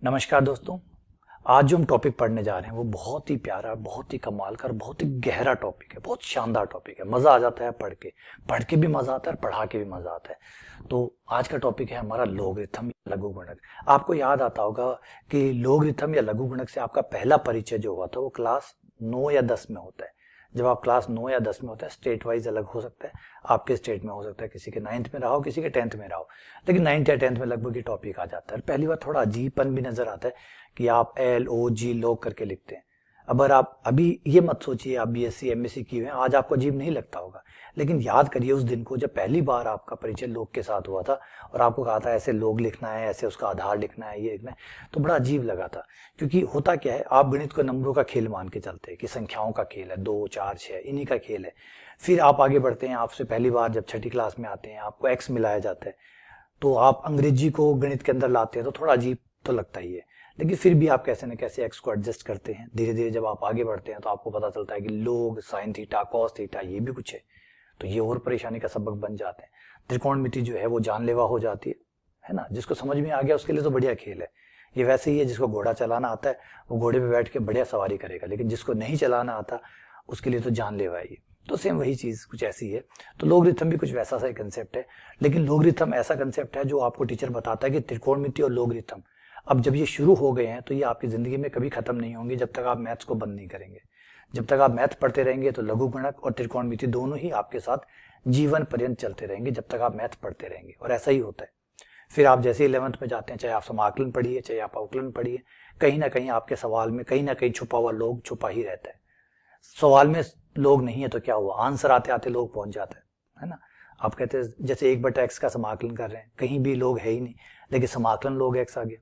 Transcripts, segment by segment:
नमस्कार दोस्तों। आज जो हम टॉपिक पढ़ने जा रहे हैं वो बहुत ही प्यारा, बहुत ही कमाल का और बहुत ही गहरा टॉपिक है। बहुत शानदार टॉपिक है। मजा आ जाता है पढ़ के भी मजा आता है और पढ़ा के भी मजा आता है। तो आज का टॉपिक है हमारा लोगरिथम या लघु गुणक। आपको याद आता होगा कि लोगरिथम या लघु गुणक से आपका पहला परिचय जो हुआ था वो क्लास 9 या 10 में होता है। जब आप क्लास 9 या 10 में होता है, स्टेट वाइज अलग हो सकता है। आपके स्टेट में हो सकता है, किसी के 9th में रहा हो, किसी के 10th में रहा हो, लेकिन 9th या 10th में लगभग ये टॉपिक आ जाता है। पहली बार थोड़ा अजीबपन भी नजर आता है कि आप LOG लोग करके लिखते हैं। अगर आप अभी ये मत सोचिए आप BSc MSc किए हैं, आज आपको अजीब नहीं लगता होगा, लेकिन याद करिए उस दिन को जब पहली बार आपका परिचय लोग के साथ हुआ था और आपको कहा था ऐसे लोग लिखना है, ऐसे उसका आधार लिखना है, ये लिखना है, तो बड़ा अजीब लगा था। क्योंकि होता क्या है, आप गणित को नंबरों का खेल मान के चलते हैं कि संख्याओं का खेल है, 2 4 6 इन्हीं का खेल है। फिर आप आगे बढ़ते हैं, आपसे पहली बार जब छठी क्लास में आते हैं आपको एक्स मिलाया जाता है, तो आप अंग्रेजी को गणित के अंदर लाते हैं तो थोड़ा अजीब तो लगता ही है। लेकिन फिर भी आप कैसे न कैसे एक्स को एडजस्ट करते हैं। धीरे धीरे जब आप आगे बढ़ते हैं तो आपको पता चलता है कि लोग साइन थीटा कॉस थीटा ये भी कुछ है, तो ये और परेशानी का सबक बन जाते हैं। त्रिकोणमिति जो है वो जानलेवा हो जाती है ना। जिसको समझ में आ गया उसके लिए तो बढ़िया खेल है। ये वैसे ही है, जिसको घोड़ा चलाना आता है वो घोड़े पे बैठ के बढ़िया सवारी करेगा, लेकिन जिसको नहीं चलाना आता उसके लिए तो जानलेवा है ये। तो सेम वही चीज कुछ ऐसी है। तो लोगरिथम भी कुछ वैसा सा कंसेप्ट है, लेकिन लोगरिथम ऐसा कंसेप्ट है जो आपको टीचर बताता है कि त्रिकोणमिति और लोगरिथम अब जब ये शुरू हो गए हैं तो ये आपकी जिंदगी में कभी खत्म नहीं होंगे जब तक आप मैथ्स को बंद नहीं करेंगे। जब तक आप मैथ पढ़ते रहेंगे तो लघु गुणक और त्रिकोणमिति दोनों ही आपके साथ जीवन पर्यंत चलते रहेंगे जब तक आप मैथ पढ़ते रहेंगे, और ऐसा ही होता है। फिर आप जैसे 11th में जाते हैं, चाहे आप समाकलन पढ़िए चाहे आप अवकलन पढ़िए, कहीं ना कहीं आपके सवाल में कहीं ना कहीं छुपा हुआ लोग छुपा ही रहता है। सवाल में लोग नहीं है तो क्या हुआ, आंसर आते आते लोग पहुंच जाते हैं, है ना। आप कहते हैं जैसे 1/x का समाकलन कर रहे हैं, कहीं भी लोग है ही नहीं, लेकिन समाकलन लोग x आ गया,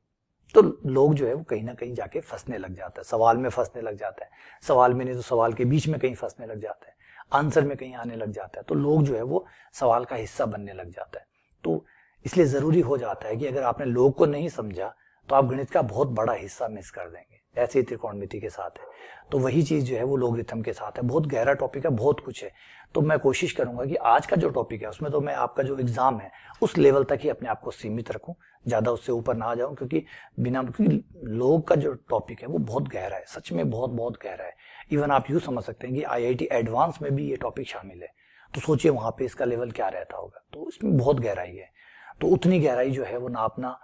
तो लोग जो है वो कहीं ना कहीं जाके फंसने लग जाता है, सवाल में फंसने लग जाता है। सवाल में नहीं तो सवाल के बीच में कहीं फंसने लग जाता है, आंसर में कहीं आने लग जाता है, तो लोग जो है वो सवाल का हिस्सा बनने लग जाता है। तो इसलिए जरूरी हो जाता है कि अगर आपने लोग को नहीं समझा तो आप गणित का बहुत बड़ा हिस्सा मिस कर देंगे। ऐसे ही त्रिकोणमिति के साथ है, तो वही चीज जो है वो लोगरिथम के साथ है। बहुत गहरा टॉपिक है, बहुत कुछ है। तो मैं कोशिश करूंगा कि आज का जो टॉपिक है उसमें तो मैं आपका जो एग्जाम है उस लेवल तक ही अपने आप को सीमित रखूं, ज्यादा उससे ऊपर ना आ जाऊं, क्योंकि लोग का जो टॉपिक है वो बहुत गहरा है, सच में बहुत बहुत गहरा है। इवन आप यूं समझ सकते हैं कि IIT एडवांस में भी ये टॉपिक शामिल है, तो सोचिए वहां पे इसका लेवल क्या रहता होगा। तो इसमें बहुत गहराई है, तो उतनी गहराई जो है वो नापना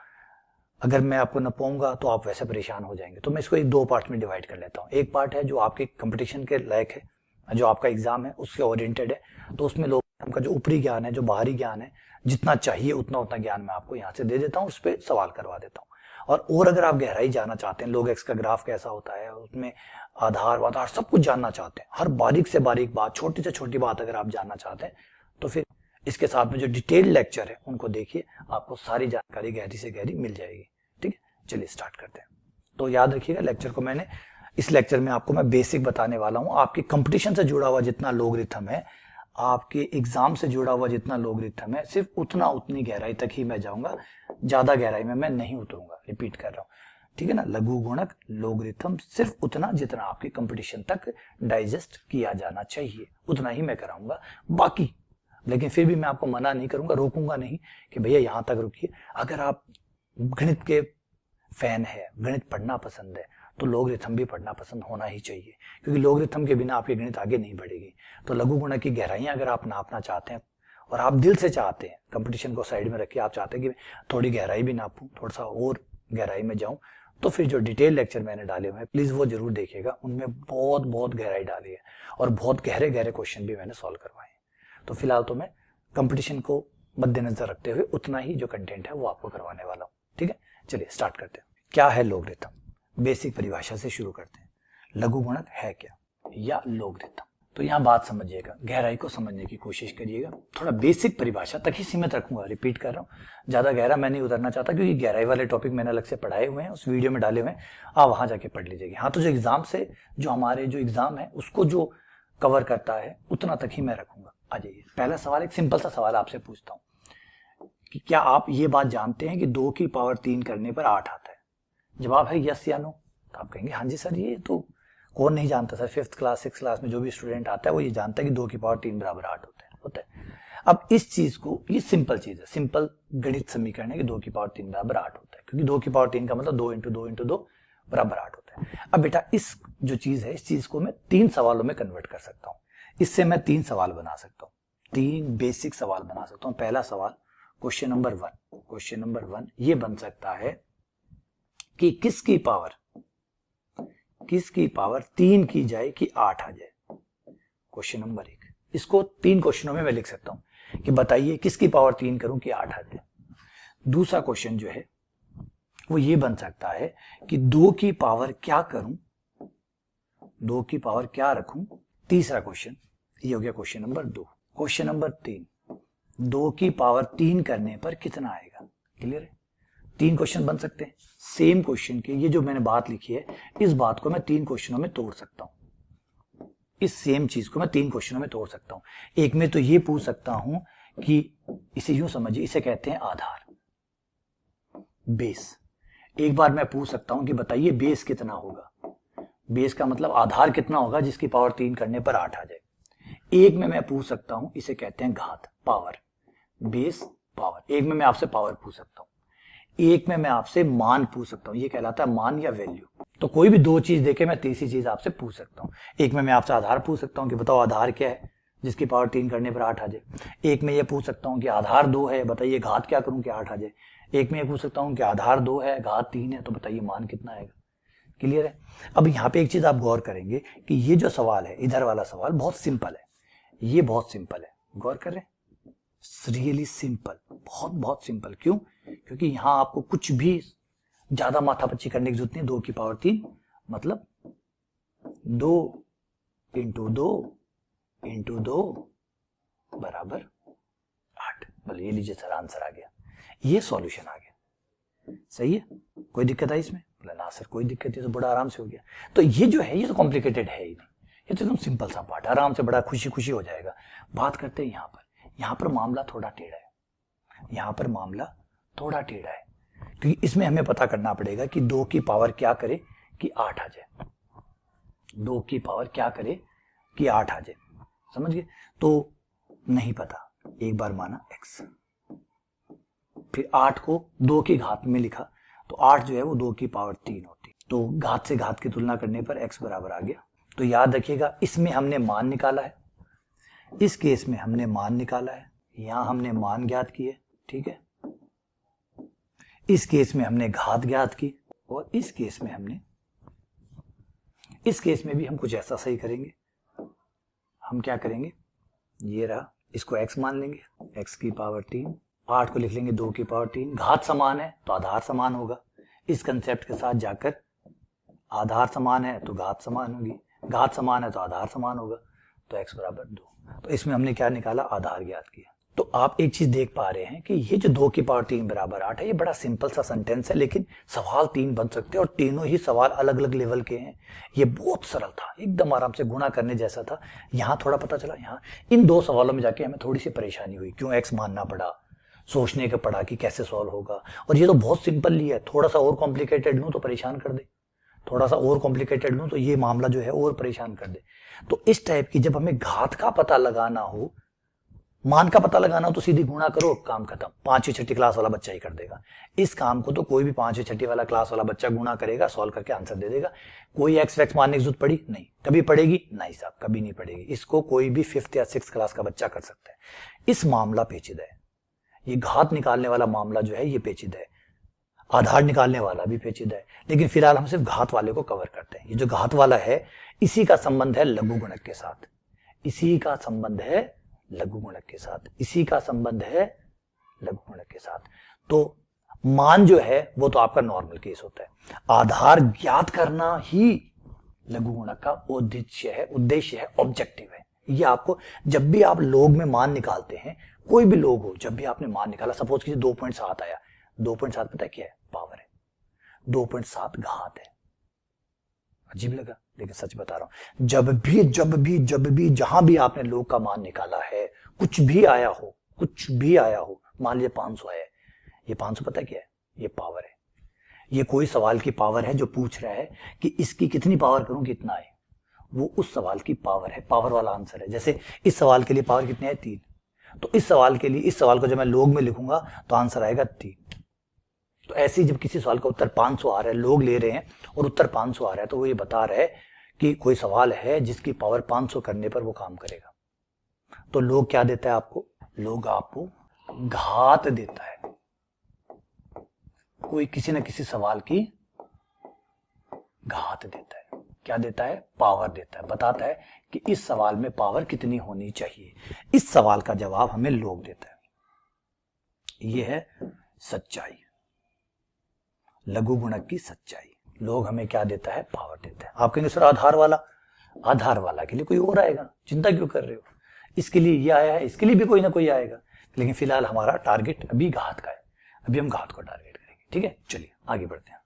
अगर मैं आपको न पाऊंगा तो आप वैसे परेशान हो जाएंगे। तो मैं इसको 2 पार्ट में डिवाइड कर लेता हूँ। एक पार्ट है जो आपके कंपटीशन के लायक है, जो आपका एग्जाम है उसके ओरिएंटेड है, तो उसमें लोग का जो ऊपरी ज्ञान है, जो बाहरी ज्ञान है, जितना चाहिए उतना उतना ज्ञान मैं आपको यहाँ से दे देता हूँ, उस पर सवाल करवा देता हूँ। और अगर आप गहराई जानना चाहते हैं, लोग एक्स का ग्राफ कैसा होता है, उसमें आधार वाधार सब कुछ जानना चाहते हैं, हर बारीक से बारीक बात, छोटी से छोटी बात अगर आप जानना चाहते हैं, तो फिर इसके साथ में जो डिटेल्ड लेक्चर है उनको देखिए, आपको सारी जानकारी गहरी से गहरी मिल जाएगी। ठीक है, चलिए स्टार्ट करते हैं। तो याद रखिएगा लेक्चर को इस लेक्चर में आपको मैं बेसिक बताने वाला हूं। आपके कंपटीशन से जुड़ा हुआ जितना लोगरिथम है, आपके एग्जाम से जुड़ा हुआ जितना लोगरिथम है, सिर्फ उतनी गहराई तक ही मैं जाऊंगा, ज्यादा गहराई में मैं नहीं उतरूंगा। रिपीट कर रहा हूं, ठीक है ना। लघु गुणक लोगरिथम सिर्फ उतना जितना आपके कंपटीशन तक डाइजेस्ट किया जाना चाहिए उतना ही मैं कराऊंगा, बाकी लेकिन फिर भी मैं आपको मना नहीं करूंगा, रोकूंगा नहीं कि भैया यहां तक रुकिए। अगर आप गणित के फैन है, गणित पढ़ना पसंद है, तो लोगरिथम भी पढ़ना पसंद होना ही चाहिए, क्योंकि लोगरिथम के बिना आपकी गणित आगे नहीं बढ़ेगी। तो लघु गुणक की गहराइयां अगर आप नापना चाहते हैं और आप दिल से चाहते हैं, कंपटीशन को साइड में रखिए, आप चाहते हैं कि थोड़ी गहराई भी नापूं, थोड़ा सा और गहराई में जाऊं, तो फिर जो डिटेल लेक्चर मैंने डाले हुए हैं प्लीज वो जरूर देखिएगा। उनमें बहुत बहुत गहराई डाली है और बहुत गहरे गहरे क्वेश्चन भी मैंने सॉल्व करवाए हैं। तो फिलहाल तो मैं कंपटीशन को मद्देनजर रखते हुए उतना ही जो कंटेंट है वो आपको करवाने वाला हूं। ठीक है, चलिए स्टार्ट करते हैं। क्या है लोगरिथम, बेसिक परिभाषा से शुरू करते हैं। लघु गुणक है क्या या लोगरिथम, तो यहां बात समझिएगा, गहराई को समझने की कोशिश करिएगा। थोड़ा बेसिक परिभाषा तक ही सीमित रखूंगा, रिपीट कर रहा हूं, ज्यादा गहरा मैं नहीं उतरना चाहता, क्योंकि गहराई वाले टॉपिक मैंने अलग से पढ़ाए हुए हैं, उस वीडियो में डाले हुए हैं, आप वहां जाके पढ़ लीजिएगा। हाँ, तो जो हमारे जो एग्जाम है उसको जो कवर करता है उतना तक ही मैं रखूंगा। आ जाइए, पहला सवाल, एक सिंपल सा सवाल आपसे पूछता हूं कि क्या आप ये बात जानते हैं कि 2 की पावर 3 करने पर 8 आता है? जवाब है यस या नो। तो आप कहेंगे हाँ जी सर, ये तो कौन नहीं जानता sir, 5th class 6th class में जो भी स्टूडेंट आता है वो ये जानता है कि 2 की पावर 3 बराबर 8 होता है। अब इस चीज को, ये सिंपल चीज है, सिंपल गणित समीकरण है कि 2 की पावर 3 बराबर 8 होता है, क्योंकि 2 की पावर 3 का मतलब 2 इंटू 2 इंटू 2 बराबर 8 होता है। अब बेटा इस जो चीज है, इस चीज को मैं 3 सवालों में कन्वर्ट कर सकता हूं। इससे मैं 3 सवाल बना सकता हूं, 3 बेसिक सवाल बना सकता हूं। पहला सवाल, क्वेश्चन नंबर 1 ये बन सकता है कि किसकी पावर 3 की जाए कि 8 आ जाए। क्वेश्चन नंबर 1, इसको 3 क्वेश्चनों में मैं लिख सकता हूं कि बताइए किसकी पावर 3 करूं कि 8 आ जाए। दूसरा क्वेश्चन जो है वो ये बन सकता है कि 2 की पावर क्या करूं, 2 की पावर क्या रखूं। तीसरा क्वेश्चन ये हो गया क्वेश्चन नंबर 2। क्वेश्चन नंबर 3, 2 की पावर 3 करने पर कितना आएगा। क्लियर है? 3 क्वेश्चन बन सकते हैं सेम क्वेश्चन के। ये जो मैंने बात लिखी है, इस बात को मैं 3 क्वेश्चनों में तोड़ सकता हूं। इस सेम चीज को मैं 3 क्वेश्चनों में तोड़ सकता हूं। एक में तो ये पूछ सकता हूं कि इसे यूं समझिए, इसे कहते हैं आधार, बेस। एक बार मैं पूछ सकता हूं कि बताइए बेस कितना होगा। बेस का मतलब आधार कितना होगा जिसकी पावर 3 करने पर 8 आ जाए। एक में मैं पूछ सकता हूं, इसे कहते हैं घात, पावर, बेस पावर। एक में मैं आपसे पावर पूछ सकता हूं, एक में मैं आपसे मान पूछ सकता हूं, ये कहलाता है मान या वैल्यू। तो कोई भी 2 चीज देके मैं तीसरी चीज आपसे पूछ सकता हूं। एक में मैं आपसे आधार पूछ सकता हूं कि बताओ आधार क्या है जिसकी पावर 3 करने पर 8 आ जाए। एक में ये पूछ सकता हूं कि आधार 2 है, बताइए घात क्या करूं कि 8 आ जाए। एक में ये पूछ सकता हूं कि आधार 2 है, घात 3 है, तो बताइए मान कितना आएगा। क्लियर है? अब यहाँ पे एक चीज आप गौर करेंगे कि ये जो सवाल है, इधर वाला सवाल बहुत सिंपल है, ये बहुत सिंपल है। गौर कर रहे हैं? रियली सिंपल, बहुत बहुत सिंपल। क्यों? क्योंकि यहां आपको कुछ भी ज्यादा माथापच्ची करने की जरूरत नहीं। 2 की पावर 3 मतलब 2 इंटू 2 इंटू 2 बराबर 8। बोले ये लीजिए सर, आंसर आ गया, ये सॉल्यूशन आ गया। सही है? कोई दिक्कत आई इसमें? बोला ना सर कोई दिक्कत नहीं, तो बड़ा आराम से हो गया। तो ये जो है, ये तो कॉम्प्लिकेटेड है ही नहीं, ये तो एकदम सिंपल सा पार्ट, आराम से बड़ा खुशी खुशी हो जाएगा। बात करते हैं यहाँ पर मामला थोड़ा टेढ़ा है, यहाँ पर मामला थोड़ा टेढ़ा है, क्योंकि इसमें हमें पता करना पड़ेगा कि 2 की पावर क्या करे कि 8 आ जाए। 2 की पावर क्या करे कि 8 आ जाए, समझ गए? तो नहीं पता, एक बार माना x, फिर 8 को 2 की घात में लिखा, तो 8 जो है वो 2 की पावर 3 होती, तो घात से घात की तुलना करने पर x बराबर आ गया। तो याद रखिएगा, इसमें हमने मान निकाला है, इस केस में हमने मान निकाला है, यहां हमने मान ज्ञात किए, ठीक है। इस केस में हमने घात ज्ञात की, और इस केस में भी हम कुछ ऐसा सही करेंगे। हम क्या करेंगे, ये रहा, इसको x मान लेंगे, x की पावर 3, 8 को लिख लेंगे 2 की पावर 3, घात समान है तो आधार समान होगा। इस कंसेप्ट के साथ जाकर आधार समान है तो घात समान होगी, घात समान है तो आधार समान होगा, तो x बराबर 2। तो इसमें हमने क्या निकाला, आधार ज्ञात किया। तो आप एक चीज देख पा रहे हैं कि ये जो 2 की पावर 3 बराबर 8 है, ये बड़ा सिंपल सा सेंटेंस है, लेकिन सवाल 3 बन सकते हैं और तीनों ही सवाल अलग अलग लेवल के हैं। ये बहुत सरल था, एकदम आराम से गुणा करने जैसा था। यहाँ थोड़ा पता चला, यहाँ इन 2 सवालों में जाके हमें थोड़ी सी परेशानी हुई, क्यों x मानना पड़ा, सोचने का पड़ा कि कैसे सॉल्व होगा। और ये तो बहुत सिंपल लिया है, थोड़ा सा और कॉम्प्लिकेटेड लूं तो परेशान कर दे, थोड़ा सा और कॉम्प्लिकेटेड लूं तो ये मामला जो है और परेशान कर दे। तो इस टाइप की जब हमें घात का पता लगाना हो, मान का पता लगाना हो, तो सीधी गुणा करो, काम खत्म। 5वीं 6ठी क्लास वाला बच्चा ही कर देगा इस काम को। तो कोई भी 5वीं 6ठी वाला क्लास वाला बच्चा गुणा करेगा, सॉल्व करके आंसर दे देगा। कोई एक्स वैक्स मानने की जरूरत पड़ी नहीं, कभी पड़ेगी नहीं साहब, कभी नहीं पड़ेगी। इसको कोई भी 5th या 6th क्लास का बच्चा कर सकता है। इस मामला पेचीदा है, ये घात निकालने वाला मामला जो है ये पेचीदा है, आधार निकालने वाला भी पेचीदा है, लेकिन फिलहाल हम सिर्फ घात वाले को कवर करते हैं। ये जो घात वाला है, इसी का संबंध है लघु गुणक के साथ, इसी का संबंध है लघु गुणक के साथ, इसी का संबंध है लघु गुणक के साथ। तो मान जो है वो तो आपका नॉर्मल केस होता है, आधार ज्ञात करना ही लघु गुणक का उद्देश्य है, ऑब्जेक्टिव है। ये आपको जब भी आप लोग में मान निकालते हैं, कोई भी लोग हो, जब भी आपने मान निकाला, सपोज कीजिए 2.7 आया, 2.7 पता है क्या है, पावर है, 2.7 घात है। अजीब लगा, लेकिन सच बता रहा हूं, जब भी जहां भी आपने लोग का मान निकाला है, कुछ भी आया हो, मान लीजिए 500 आया है, ये 500 पता है क्या है, ये पावर है। ये कोई सवाल की पावर है जो पूछ रहा है कि इसकी कितनी पावर करूं कितना है, वो उस सवाल की पावर है, पावर वाला आंसर है। जैसे इस सवाल के लिए पावर कितनी है, 3, तो इस सवाल के लिए, इस सवाल को जब मैं लोग में लिखूंगा तो आंसर आएगा 3। तो ऐसे ही जब किसी सवाल का उत्तर 500 आ रहा है, लोग ले रहे हैं और उत्तर 500 आ रहा है, तो वो ये बता रहा है कि कोई सवाल है जिसकी पावर 500 करने पर वो काम करेगा। तो लोग क्या देता है आपको? लोग आपको घात देता है, कोई किसी न किसी सवाल की घात देता है। क्या देता है? पावर देता है, बताता है कि इस सवाल में पावर कितनी होनी चाहिए। इस सवाल का जवाब हमें लोग देता है। यह है सच्चाई, लघु गुणक की सच्चाई। लोग हमें क्या देता है? पावर देता है। आप कहेंगे सर आधार वाला, आधार वाला के लिए कोई और आएगा, चिंता क्यों कर रहे हो? इसके लिए ये आया है, इसके लिए भी कोई ना कोई आएगा, लेकिन फिलहाल हमारा टारगेट अभी घात का है, अभी हम घात को टारगेट करेंगे। ठीक है, चलिए आगे बढ़ते हैं।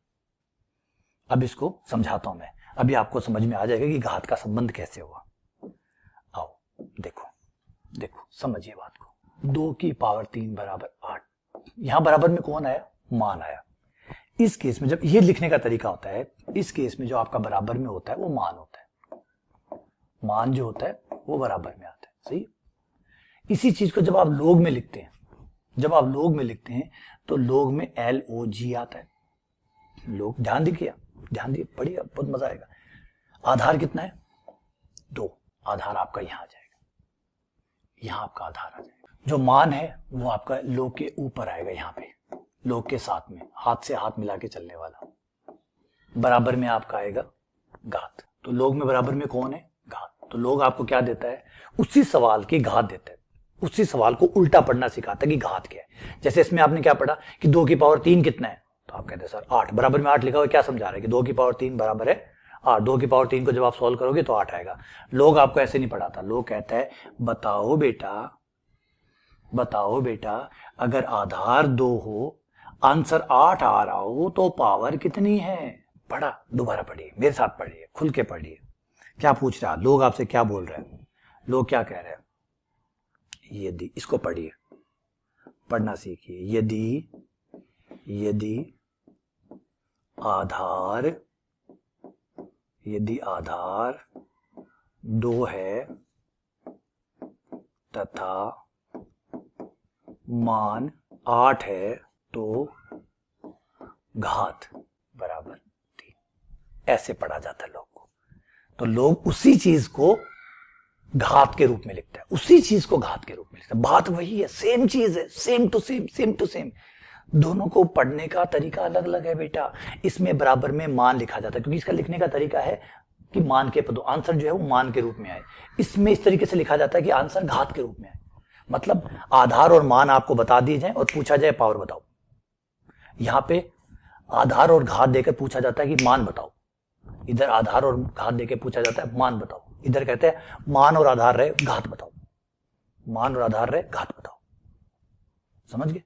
अब इसको समझाता हूं मैं, अभी आपको समझ में आ जाएगा कि घात का संबंध कैसे हुआ। आओ देखो, देखो समझिए बात को। 2 की पावर 3 बराबर 8, यहां बराबर में कौन आया? मान आया। इस केस में जब ये लिखने का तरीका होता है, इस केस में जो आपका बराबर में होता है वो मान होता है, मान जो होता है वो बराबर में आता है। सही। इसी चीज को जब आप लोग में लिखते हैं, जब आप लोग में लिखते हैं तो लोग में LOG आता है। लोग, ध्यान दीजिए, ध्यान दिए, पढ़िए, बहुत मजा आएगा। आधार कितना है? 2। आधार आपका यहां आ जाएगा, यहां आपका आधार आ जाएगा। जो मान है वो आपका लोग के ऊपर आएगा, यहां पे लोग के साथ में हाथ से हाथ मिला के चलने वाला। बराबर में आपका आएगा घात। तो लोग में बराबर में कौन है? घात। तो लोग आपको क्या देता है? उसी सवाल की घात देता है, उसी सवाल को उल्टा पढ़ना सिखाता है कि घात क्या है। जैसे इसमें आपने क्या पढ़ा कि 2 की पावर 3 कितना है, तो आप कहते हैं सर 8। बराबर में 8 लिखा हुआ, क्या समझा रहा है कि 2 की पावर 3 बराबर है 8। 2 की पावर 3 को जब आप सॉल्व करोगे तो 8 आएगा। लोग आपको ऐसे नहीं पढ़ाता, लोग कहता है बताओ बेटा, बताओ बेटा, अगर आधार 2 हो, आंसर 8 आ रहा हो तो पावर कितनी है? पढ़ा, दोबारा पढ़िए, मेरे साथ पढ़िए, खुल के पढ़िए। क्या पूछ रहा है लोग आपसे, क्या बोल रहे हैं लोग, क्या कह रहे हैं? यदि, इसको पढ़िए, पढ़ना सीखिए। यदि, यदि आधार, यदि आधार 2 है तथा मान 8 है तो घात बराबर 3। ऐसे पढ़ा जाता है लोग को। तो लोग उसी चीज को घात के रूप में लिखता है, उसी चीज को घात के रूप में लिखता है। बात वही है, सेम चीज है, same to same, same to same. दोनों को पढ़ने का तरीका अलग अलग है बेटा। इसमें बराबर में मान लिखा जाता है क्योंकि इसका लिखने का तरीका है कि मान के पदों, आंसर जो है वो मान के रूप में आए। इसमें इस तरीके से लिखा जाता है कि आंसर घात के रूप में आए। मतलब आधार और मान आपको बता दिए जाए और पूछा जाए पावर बताओ। यहां पे आधार और घात देकर पूछा जाता है कि मान बताओ, इधर आधार और घात देकर पूछा जाता है मान बताओ। इधर कहते हैं मान और आधार रहे घात बताओ, मान और आधार रहे घात बताओ। समझ गए?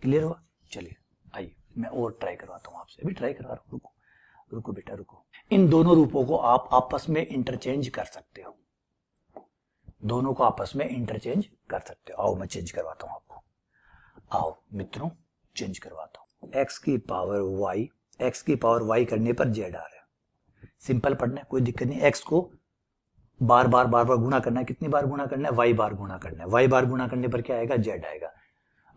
क्लियर हुआ? चलिए आइए मैं और ट्राई करवाता हूं आपसे, अभी ट्राई करवा रहा हूं। रुको रुको बेटा रुको। इन दोनों रूपों को आप आपस में इंटरचेंज कर सकते हो, दोनों को आपस में इंटरचेंज कर सकते हो। आओ मैं चेंज करवाता हूं आपको। आओ मित्रों चेंज करवाता हूं। x की पावर y, x की पावर y करने पर z आ रहा है। सिंपल पढ़ना है, कोई दिक्कत नहीं। x को बार बार गुणा करना है। कितनी बार गुणा करना है? y बार गुणा करना है। y बार गुणा करने पर क्या आएगा? z आएगा।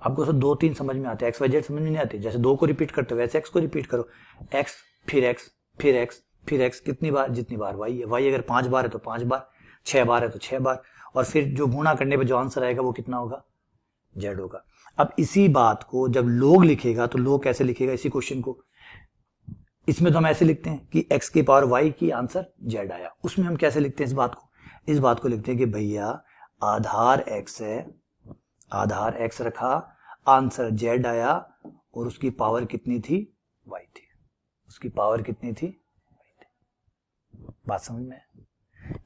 आपको सब 2-3 समझ में आते हैं, x y z समझ में नहीं आते। जैसे 2 को रिपीट करते हो वैसे x को रिपीट करो। x फिर x फिर x फिर x, कितनी बार? जितनी बार y है। y अगर 5 बार है तो 5 बार, 6 बार है तो 6 बार, और फिर जो गुणा करने पे जो आंसर आएगा वो कितना होगा? z होगा। अब इसी बात को जब लोग लिखेगा तो लोग कैसे लिखेगा इसी क्वेश्चन को? इसमें तो हम ऐसे लिखते हैं कि x की पावर y की आंसर z आया। उसमें हम कैसे लिखते हैं इस बात को? इस बात को लिखते हैं कि भैया आधार x है, आधार x रखा, आंसर z आया और उसकी पावर कितनी थी? y थी। उसकी पावर कितनी थी? y थी। बात समझ में?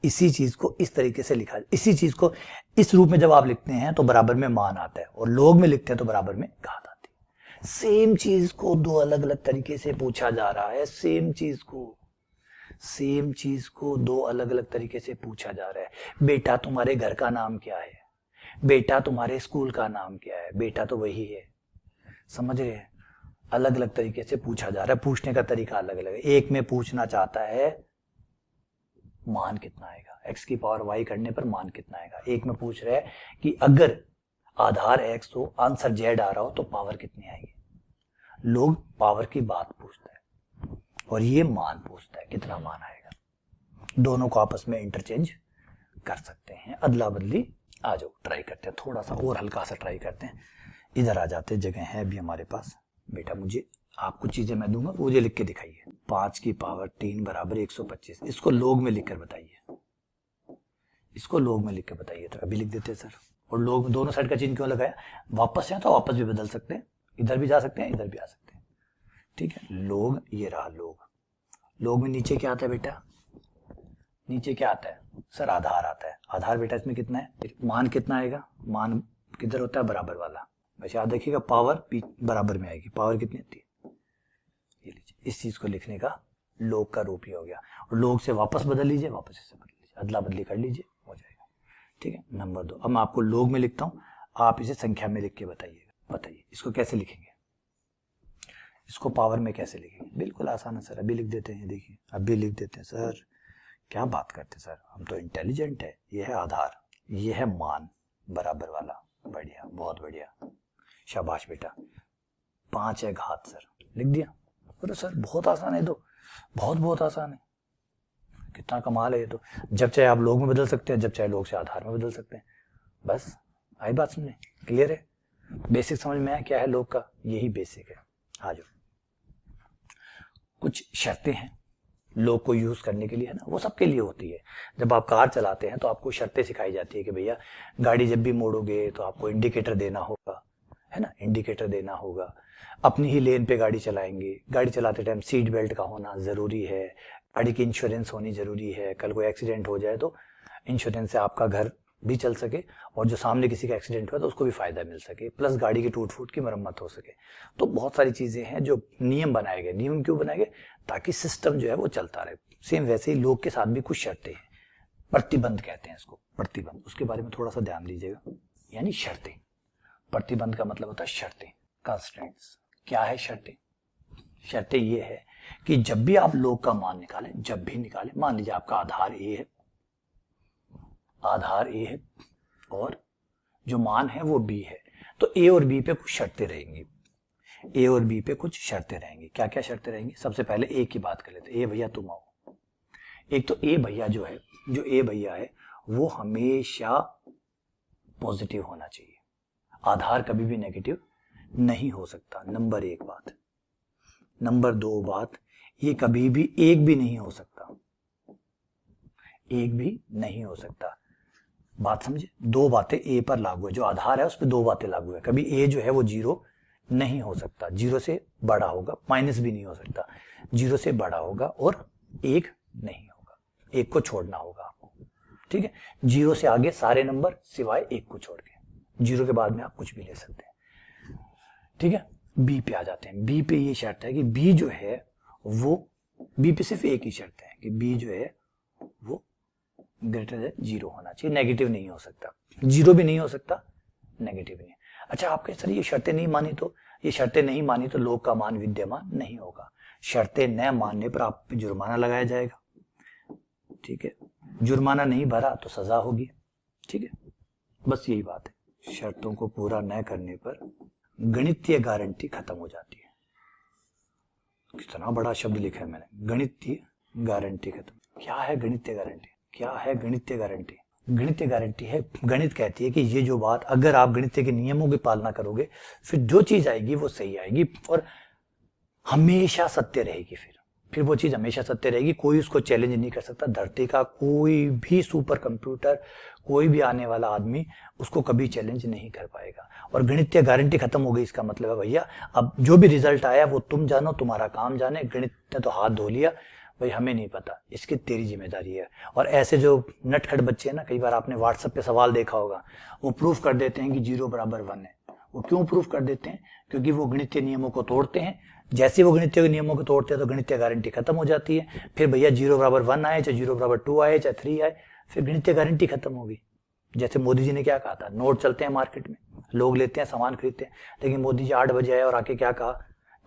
इसी चीज को इस तरीके से लिखा, इसी चीज को इस रूप में जब आप लिखते हैं तो बराबर में मान आता है, और लोग में लिखते हैं तो बराबर में घात आती है। सेम चीज को दो अलग अलग तरीके से पूछा जा रहा है। सेम चीज को दो अलग अलग तरीके से पूछा जा रहा है। बेटा तुम्हारे घर का नाम क्या है? बेटा तुम्हारे स्कूल का नाम क्या है? बेटा तो वही है। समझ रहे हैं? अलग अलग तरीके से पूछा जा रहा है, पूछने का तरीका अलग अलग है। एक में पूछना चाहता है मान कितना आएगा, x की पावर y करने पर मान कितना आएगा। एक में पूछ रहा है कि अगर आधार x हो, आंसर z आ रहा हो, तो पावर कितनी आएगी? लोग पावर की बात पूछता है और ये मान पूछता है, कितना मान आएगा। दोनों को आपस में इंटरचेंज कर सकते हैं, अदला बदली। आ जाओ ट्राई करते हैं, थोड़ा सा और हल्का सा ट्राई करते हैं। इधर आ जाते हैं, जगह है अभी हमारे पास। बेटा मुझे आप कुछ चीजें मैं दूंगा, मुझे लिख के दिखाइए। 5 की पावर 3 बराबर 125। इसको लोग में लिख कर बताइए, इसको लोग में लिख के बताइए। तो अभी लिख देते हैं सर। और लोग में दोनों साइड का चिन्ह क्यों लगाया? वापस है तो वापस भी बदल सकते हैं, इधर भी जा सकते हैं, इधर भी आ सकते हैं। ठीक है, लोग, ये रहा लोग। लोग में नीचे क्या आता है बेटा? नीचे क्या आता है सर? आधार आता है। आधार बेटा इसमें कितना है? मान कितना आएगा? मान किधर होता है? बराबर वाला। वैसे याद रखिएगा, पावर बराबर में आएगी। पावर कितनी होती है? ये लीजिए, इस चीज को लिखने का लोग का रूप ही हो गया। और लोग से वापस बदल लीजिए, वापस इससे बदल लीजिए, अदला बदली कर लीजिए, हो जाएगा। ठीक है, नंबर 2। अब मैं आपको लोग में लिखता हूं, आप इसे संख्या में लिख के बताइएगा। बताइए इसको कैसे लिखेंगे, इसको पावर में कैसे लिखेंगे? बिल्कुल आसान है सर, अभी लिख देते हैं। देखिए अभी लिख देते हैं सर। क्या बात करते हैं सर, हम तो इंटेलिजेंट है। ये है आधार, ये है मान बराबर वाला। बढ़िया, बहुत बढ़िया, शाबाश बेटा। 5 है घात सर, लिख दिया। अरे सर बहुत आसान है, तो बहुत बहुत आसान है। कितना कमाल है ये तो। जब चाहे आप लोग में बदल सकते हैं, जब चाहे लोग से आधार में बदल सकते हैं। बस आई बात समझे? क्लियर है? बेसिक समझ में आया क्या है लोग का? यही बेसिक है। आ जाओ, कुछ शर्तें हैं लोग को यूज करने के लिए, है ना, वो सबके लिए होती है। जब आप कार चलाते हैं तो आपको शर्तें सिखाई जाती है कि भैया गाड़ी जब भी मोड़ोगे तो आपको इंडिकेटर देना होगा, है ना, इंडिकेटर देना होगा। अपनी ही लेन पे गाड़ी चलाएंगे। गाड़ी चलाते टाइम सीट बेल्ट का होना जरूरी है। गाड़ी की इंश्योरेंस होनी जरूरी है, कल कोई एक्सीडेंट हो जाए तो इंश्योरेंस से आपका घर भी चल सके और जो सामने किसी का एक्सीडेंट हुआ तो उसको भी फायदा मिल सके, प्लस गाड़ी की टूट फूट की मरम्मत हो सके। तो बहुत सारी चीजें हैं जो नियम बनाए गए। नियम क्यों बनाए गए? ताकि सिस्टम जो है वो चलता रहे। सेम वैसे ही लोग के साथ भी कुछ शर्तें हैं, प्रतिबंध कहते हैं इसको, प्रतिबंध। उसके बारे में थोड़ा सा ध्यान दीजिएगा, यानी शर्तें। प्रतिबंध का मतलब होता है शर्तें, कंस्ट्रेंट्स। क्या है शर्तें? शर्तें ये है कि जब भी आप लोग का मान निकालें, जब भी निकालें, मान लीजिए आपका आधार ए है, आधार ए है और जो मान है वो बी है, तो ए और बी पे कुछ शर्तें रहेंगी। ए और बी पे कुछ शर्तें रहेंगी। क्या क्या शर्तें रहेंगी? सबसे पहले ए की बात कर लेते हैं। ए भैया तुम आओ। एक तो ए भैया जो है, जो ए भैया है वो हमेशा पॉजिटिव होना चाहिए। आधार कभी भी नेगेटिव नहीं हो सकता, नंबर 1 बात। नंबर 2 बात, ये कभी भी एक भी नहीं हो सकता, एक भी नहीं हो सकता। बात समझे? 2 बातें ए पर लागू है, जो आधार है उस पर 2 बातें लागू है। कभी ए जो है वो 0 नहीं हो सकता, 0 से बड़ा होगा, माइनस भी नहीं हो सकता, 0 से बड़ा होगा, और 1 नहीं होगा, 1 को छोड़ना होगा आपको। ठीक है, 0 से आगे सारे नंबर सिवाय 1 को छोड़ के, 0 के बाद में आप कुछ भी ले सकते हैं। ठीक है, बी पे आ जाते हैं। बी पे ये शर्त है कि बी जो है वो, बी पे सिर्फ एक ही शर्त है कि बी जो है वो ग्रेटर देन 0 होना चाहिए, नेगेटिव नहीं हो सकता। 0 भी नहीं हो सकता, नेगेटिव नहीं। अच्छा, आपके सर ये शर्तें नहीं मानी तो, ये शर्तें नहीं मानी तो लोग का मान विद्यमान नहीं होगा। शर्तें न मानने पर आप पे जुर्माना लगाया जाएगा। ठीक है, जुर्माना नहीं भरा तो सजा होगी। ठीक है, बस यही बात है। शर्तों को पूरा न करने पर गणितीय गारंटी खत्म हो जाती है। कितना बड़ा शब्द लिखा है मैंने, गणितीय गारंटी खत्म। क्या है गणितीय गारंटी? क्या है गणितीय गारंटी? गणितीय गारंटी है, गणित कहती है कि ये जो बात, अगर आप गणितीय के नियमों की पालना करोगे, फिर जो चीज आएगी वो सही आएगी और हमेशा सत्य रहेगी। फिर वो चीज हमेशा सत्य रहेगी, कोई उसको चैलेंज नहीं कर सकता। धरती का कोई भी सुपर कंप्यूटर, कोई भी आने वाला आदमी उसको कभी चैलेंज नहीं कर पाएगा। और गणितीय गारंटी खत्म हो गई, इसका मतलब है भैया अब जो भी रिजल्ट आया वो तुम जानो, तुम्हारा काम जाने। गणित ने तो हाथ धो लिया, भाई हमें नहीं पता, इसकी तेरी जिम्मेदारी है। और ऐसे जो नटखट बच्चे हैं ना, कई बार आपने व्हाट्सएप पे सवाल देखा होगा, वो प्रूफ कर देते हैं कि 0 बराबर 1 है। वो क्यों प्रूफ कर देते हैं? क्योंकि वो गणितीय नियमों को तोड़ते हैं। जैसे वो गणितीय नियमों को तोड़ते हैं तो गणितीय गारंटी खत्म हो जाती है। फिर भैया 0 बराबर 1 आए, चाहे 0 बराबर 2 आए, चाहे 3 आए, फिर गणितीय गारंटी खत्म होगी। जैसे मोदी जी ने क्या कहा था, नोट चलते हैं मार्केट में, लोग लेते हैं, सामान खरीदते हैं, लेकिन मोदी जी 8 बजे आए और आके क्या कहा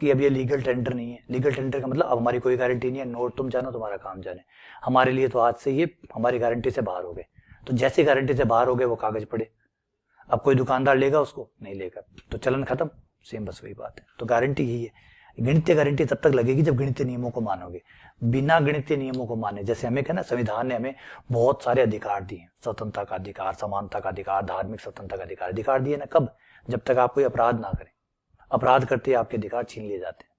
कि अब ये लीगल टेंडर नहीं है। लीगल टेंडर का मतलब अब हमारी कोई गारंटी नहीं है, नोट तुम जानो, तुम्हारा काम जाने। हमारे लिए तो आज से ये हमारी गारंटी से बाहर हो गए। तो जैसे गारंटी से बाहर हो गए वो कागज पड़े। अब कोई दुकानदार लेगा उसको? नहीं लेगा, तो चलन खत्म। सेम बस वही बात है। तो गारंटी यही है, गणितीय गारंटी तब तक लगेगी जब गणितीय नियमों को मानोगे। बिना गणितीय नियमों को माने, जैसे हमें कहना संविधान ने हमें बहुत सारे अधिकार दिए, स्वतंत्रता का अधिकार, समानता का अधिकार, धार्मिक स्वतंत्रता का अधिकार, अधिकार दिए ना कब? जब तक आप कोई अपराध ना करें। अपराध करते ही आपके अधिकार छीन लिए जाते हैं,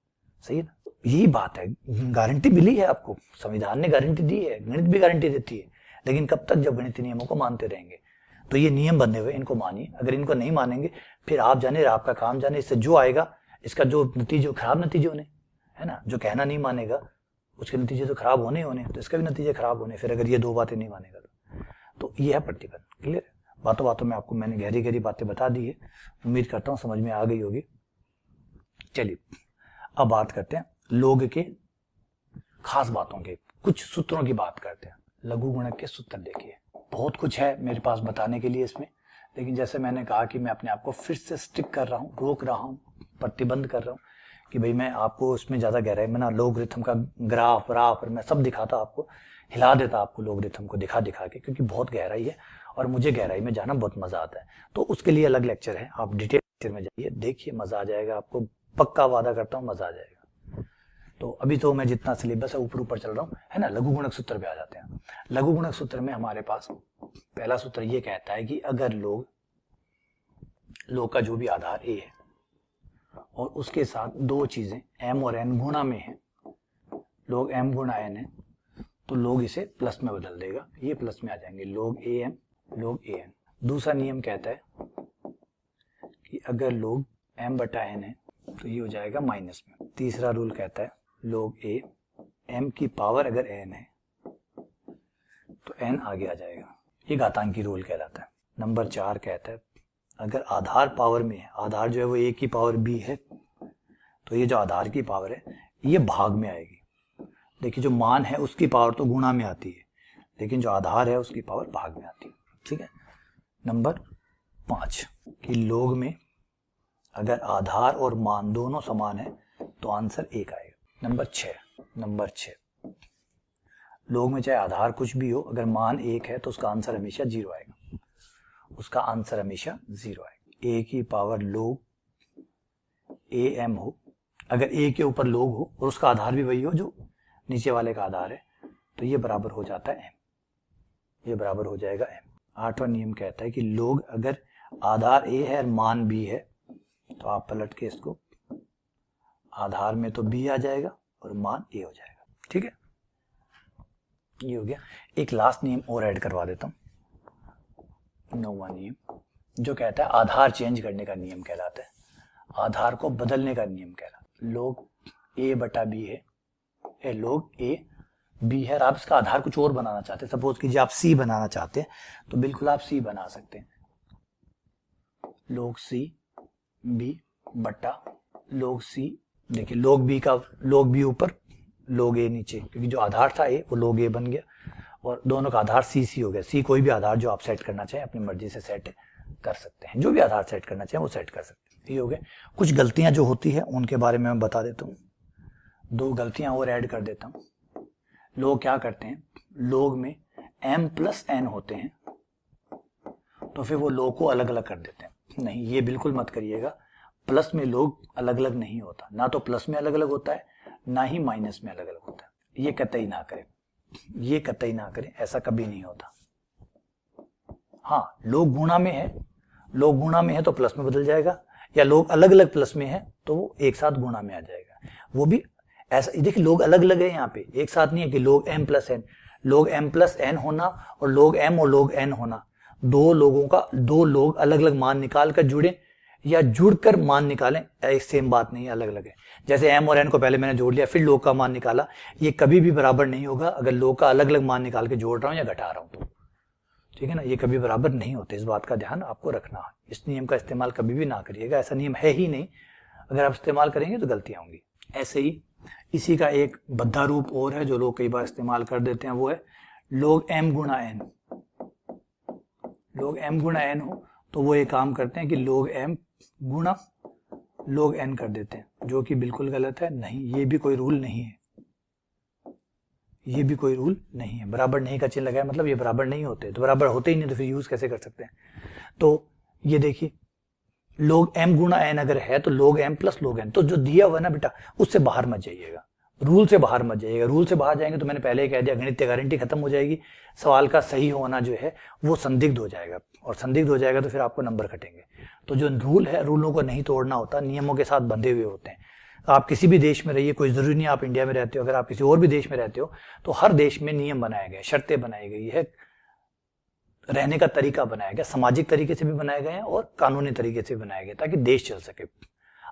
सही है ना? यही बात है, गारंटी मिली है आपको, संविधान ने गारंटी दी है, गणित भी गारंटी देती है, लेकिन कब तक? जब गणितीय नियमों को मानते रहेंगे। तो ये नियम बने हुए, इनको मानिए। अगर इनको नहीं मानेंगे फिर आप जाने, आपका काम जाने, इससे जो आएगा, इसका जो नतीजे, खराब नतीजे होने, है ना? जो कहना नहीं मानेगा उसके नतीजे तो खराब होने ही होने, तो इसका भी नतीजे खराब होने, फिर अगर ये दो बातें नहीं मानेगा तो ये है प्रतिबंध। क्लियर? बातों बातों में आपको मैंने गहरी गहरी बातें बता दी है, उम्मीद करता हूँ समझ में आ गई होगी। चलिए अब बात करते हैं लोग के खास बातों के, कुछ सूत्रों की बात करते हैं। लघु गुणक के सूत्र देखिए, बहुत कुछ है मेरे पास बताने के लिए इसमें, लेकिन जैसे मैंने कहा कि मैं अपने आप को फिर से स्टिक कर रहा हूँ, रोक रहा हूँ, प्रतिबंध कर रहा हूँ कि भाई मैं आपको इसमें ज्यादा गहराई में ना, लोगरिथम का ग्राफ राफ मैं सब दिखाता, आपको हिला देता आपको लोगरिथम को दिखा दिखा के, क्योंकि बहुत गहराई है और मुझे गहराई में जाना बहुत मजा आता है। तो उसके लिए अलग लेक्चर है, आप डिटेल लेक्चर में जाइए, देखिए, मजा आ जाएगा आपको, पक्का वादा करता हूँ मजा आ जाएगा। तो अभी तो मैं जितना सिलेबस है ऊपर ऊपर चल रहा हूँ, है ना? लघु गुणक सूत्र पे आ जाते हैं। लघु गुणक सूत्र में हमारे पास पहला सूत्र ये कहता है कि अगर लोग का जो भी आधार ए है और उसके साथ दो चीजें m और n गुणा में है, log m गुणा n है, तो लोग इसे प्लस में बदल देगा, ये प्लस में आ जाएंगे, log am log an। दूसरा नियम कहता है कि अगर log m बटा n है तो ये हो जाएगा माइनस में। तीसरा रूल कहता है log a m की पावर अगर n है तो n आगे आ जाएगा, ये घातांकी रूल कहलाता है। नंबर 4 कहता है अगर आधार पावर में है, आधार जो है वो a की पावर b है, तो ये जो आधार की पावर है ये भाग में आएगी। देखिए जो मान है उसकी पावर तो गुणा में आती है, लेकिन जो आधार है उसकी पावर भाग में आती है, ठीक है। नंबर 5 कि लोग में अगर आधार और मान दोनों समान है तो आंसर 1 आएगा। नंबर 6 लोग में चाहे आधार कुछ भी हो, अगर मान 1 है तो उसका आंसर हमेशा 0 आएगा, उसका आंसर हमेशा 0 आएगा। a की पावर लोग am हो, अगर a के ऊपर लोग हो और उसका आधार भी वही हो जो नीचे वाले का आधार है, तो ये बराबर हो जाता है m, ये बराबर हो जाएगा m। 8वां नियम कहता है कि लोग अगर आधार a है और मान b है, तो आप पलट के इसको आधार में तो b आ जाएगा और मान a हो जाएगा, ठीक है। ये हो गया। एक लास्ट नियम और ऐड करवा देता हूं, 9वां नियम जो कहता है आधार चेंज करने का नियम कहलाता है, आधार को बदलने का नियम कहलाता है। लोग a बटा b है, लोग a b है और आप इसका आधार कुछ और बनाना चाहते हैं, सपोज कीजिए आप c बनाना चाहते हैं, तो बिल्कुल आप c बना सकते हैं। लोग c b बटा लोग c, देखिए लोग b का लोग b ऊपर लोग a नीचे, क्योंकि जो आधार था a वो लोग a बन गया और दोनों का आधार c हो गया। c कोई भी आधार जो आप सेट करना चाहें अपनी मर्जी से सेट कर सकते हैं, जो भी आधार सेट करना चाहें वो सेट कर सकते हैं। ये हो गया। कुछ गलतियां जो होती है उनके बारे में मैं बता देता हूँ, 2 गलतियां और ऐड कर देता हूँ। लोग क्या करते हैं, लोग में m प्लस n होते हैं तो फिर वो लोग को अलग अलग कर देते हैं। नहीं, ये बिल्कुल मत करिएगा। प्लस में लोग अलग अलग नहीं होता, ना तो प्लस में अलग अलग होता है ना ही माइनस में अलग अलग होता है। ये कतई ना करें, ये कतई ना करें, ऐसा कभी नहीं होता। हाँ, लोग गुणा में है, लोग गुणा में है तो प्लस में बदल जाएगा, या लोग अलग अलग प्लस में है तो वो एक साथ गुणा में आ जाएगा। वो भी ऐसा, देखिए लोग अलग अलग है यहाँ पे, एक साथ नहीं है कि लोग m प्लस n, लोग m प्लस n होना और लोग m और लोग n होना, दो लोग अलग अलग मान निकाल कर जुड़े या जुड़कर मान निकालें, एक सेम बात नहीं है, अलग अलग है। जैसे m और n को पहले मैंने जोड़ लिया फिर लोग का मान निकाला, ये कभी भी बराबर नहीं होगा अगर लोग का अलग अलग मान निकाल के जोड़ रहा हूं या घटा रहा हूं तो, ठीक है ना। ये कभी बराबर नहीं होते, इस बात का ध्यान आपको रखना है। इस नियम का इस्तेमाल कभी भी ना करिएगा, ऐसा नियम है ही नहीं, अगर आप इस्तेमाल करेंगे तो गलतियां होंगी। ऐसे ही इसी का एक बद्धा रूप और है जो लोग कई बार इस्तेमाल कर देते हैं, वो है लोग m गुणा n। लोग m गुणा n हो तो वो ये काम करते हैं कि लोग m गुणा लोग n कर देते हैं, जो कि बिल्कुल गलत है। नहीं, ये भी कोई रूल नहीं है, ये भी कोई रूल नहीं है। बराबर नहीं का चिन्ह लगाया मतलब ये बराबर नहीं होते, तो बराबर होते ही नहीं तो फिर यूज कैसे कर सकते हैं। तो ये देखिए log m गुणा n अगर है तो log m plus log n, तो जो दिया हुआ ना बेटा उससे बाहर मत जाइएगा, रूल से बाहर मत जाइएगा। रूल से बाहर जाएंगे तो मैंने पहले ही कह दिया गणितीय गारंटी खत्म हो जाएगी, सवाल का सही होना जो है वो संदिग्ध हो जाएगा, और संदिग्ध हो जाएगा तो फिर आपको नंबर कटेंगे। तो जो रूल है, रूलों को नहीं तोड़ना होता, नियमों के साथ बंधे हुए होते हैं। आप किसी भी देश में रहिए, कोई जरूरी नहीं आप इंडिया में रहते हो, अगर आप किसी और भी देश में रहते हो तो हर देश में नियम बनाए गए, शर्तें बनाई गई है, रहने का तरीका बनाया गया, सामाजिक तरीके से भी बनाए गए हैं और कानूनी तरीके से भी बनाए गए, ताकि देश चल सके।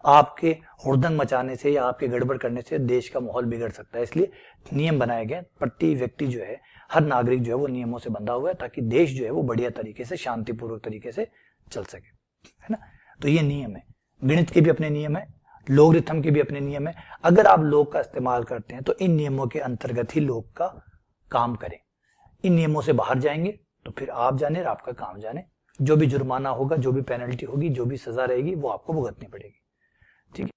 आपके हुड़दंग मचाने से या आपके गड़बड़ करने से देश का माहौल बिगड़ सकता है, इसलिए नियम बनाए गए। प्रति व्यक्ति जो है, हर नागरिक जो है वो नियमों से बंधा हुआ है, ताकि देश जो है वो बढ़िया तरीके से, शांतिपूर्वक तरीके से चल सके, है ना। तो ये नियम है, गणित के भी अपने नियम है, लोगरिथम के भी अपने नियम है। अगर आप लोग का इस्तेमाल करते हैं तो इन नियमों के अंतर्गत ही लोग का काम करें। इन नियमों से बाहर जाएंगे तो फिर आप जाने और आपका काम जाने। जो भी जुर्माना होगा, जो भी पेनल्टी होगी, जो भी सजा रहेगी वो आपको भुगतनी पड़ेगी, ठीक है।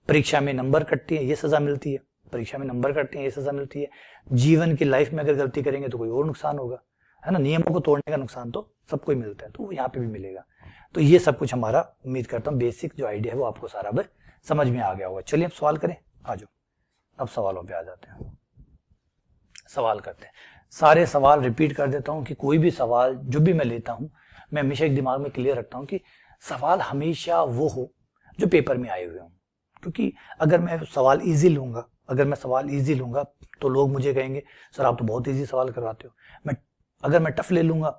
परीक्षा में नंबर कटती है, ये सजा मिलती है, परीक्षा में नंबर कटते हैं, ये सजा मिलती है। जीवन की लाइफ में अगर गलती करेंगे तो कोई और नुकसान होगा, है ना। नियमों को तोड़ने का नुकसान तो सबको ही मिलता है, तो यहाँ पे भी मिलेगा। तो ये सब कुछ हमारा, उम्मीद करता हूँ बेसिक जो आइडिया है वो आपको सारा अब समझ में आ गया होगा। चलिए अब सवाल करें, आ जाओ, अब सवालों पे आ जाते हैं, सवाल करते हैं। सारे सवाल रिपीट कर देता हूं कि कोई भी सवाल जो भी मैं लेता हूं, मैं हमेशा एक दिमाग में क्लियर रखता हूं कि सवाल हमेशा वो हो जो पेपर में आए हुए हों। क्योंकि अगर मैं सवाल इजी लूंगा तो लोग मुझे कहेंगे सर आप तो बहुत इजी सवाल करवाते हो। अगर मैं टफ ले लूंगा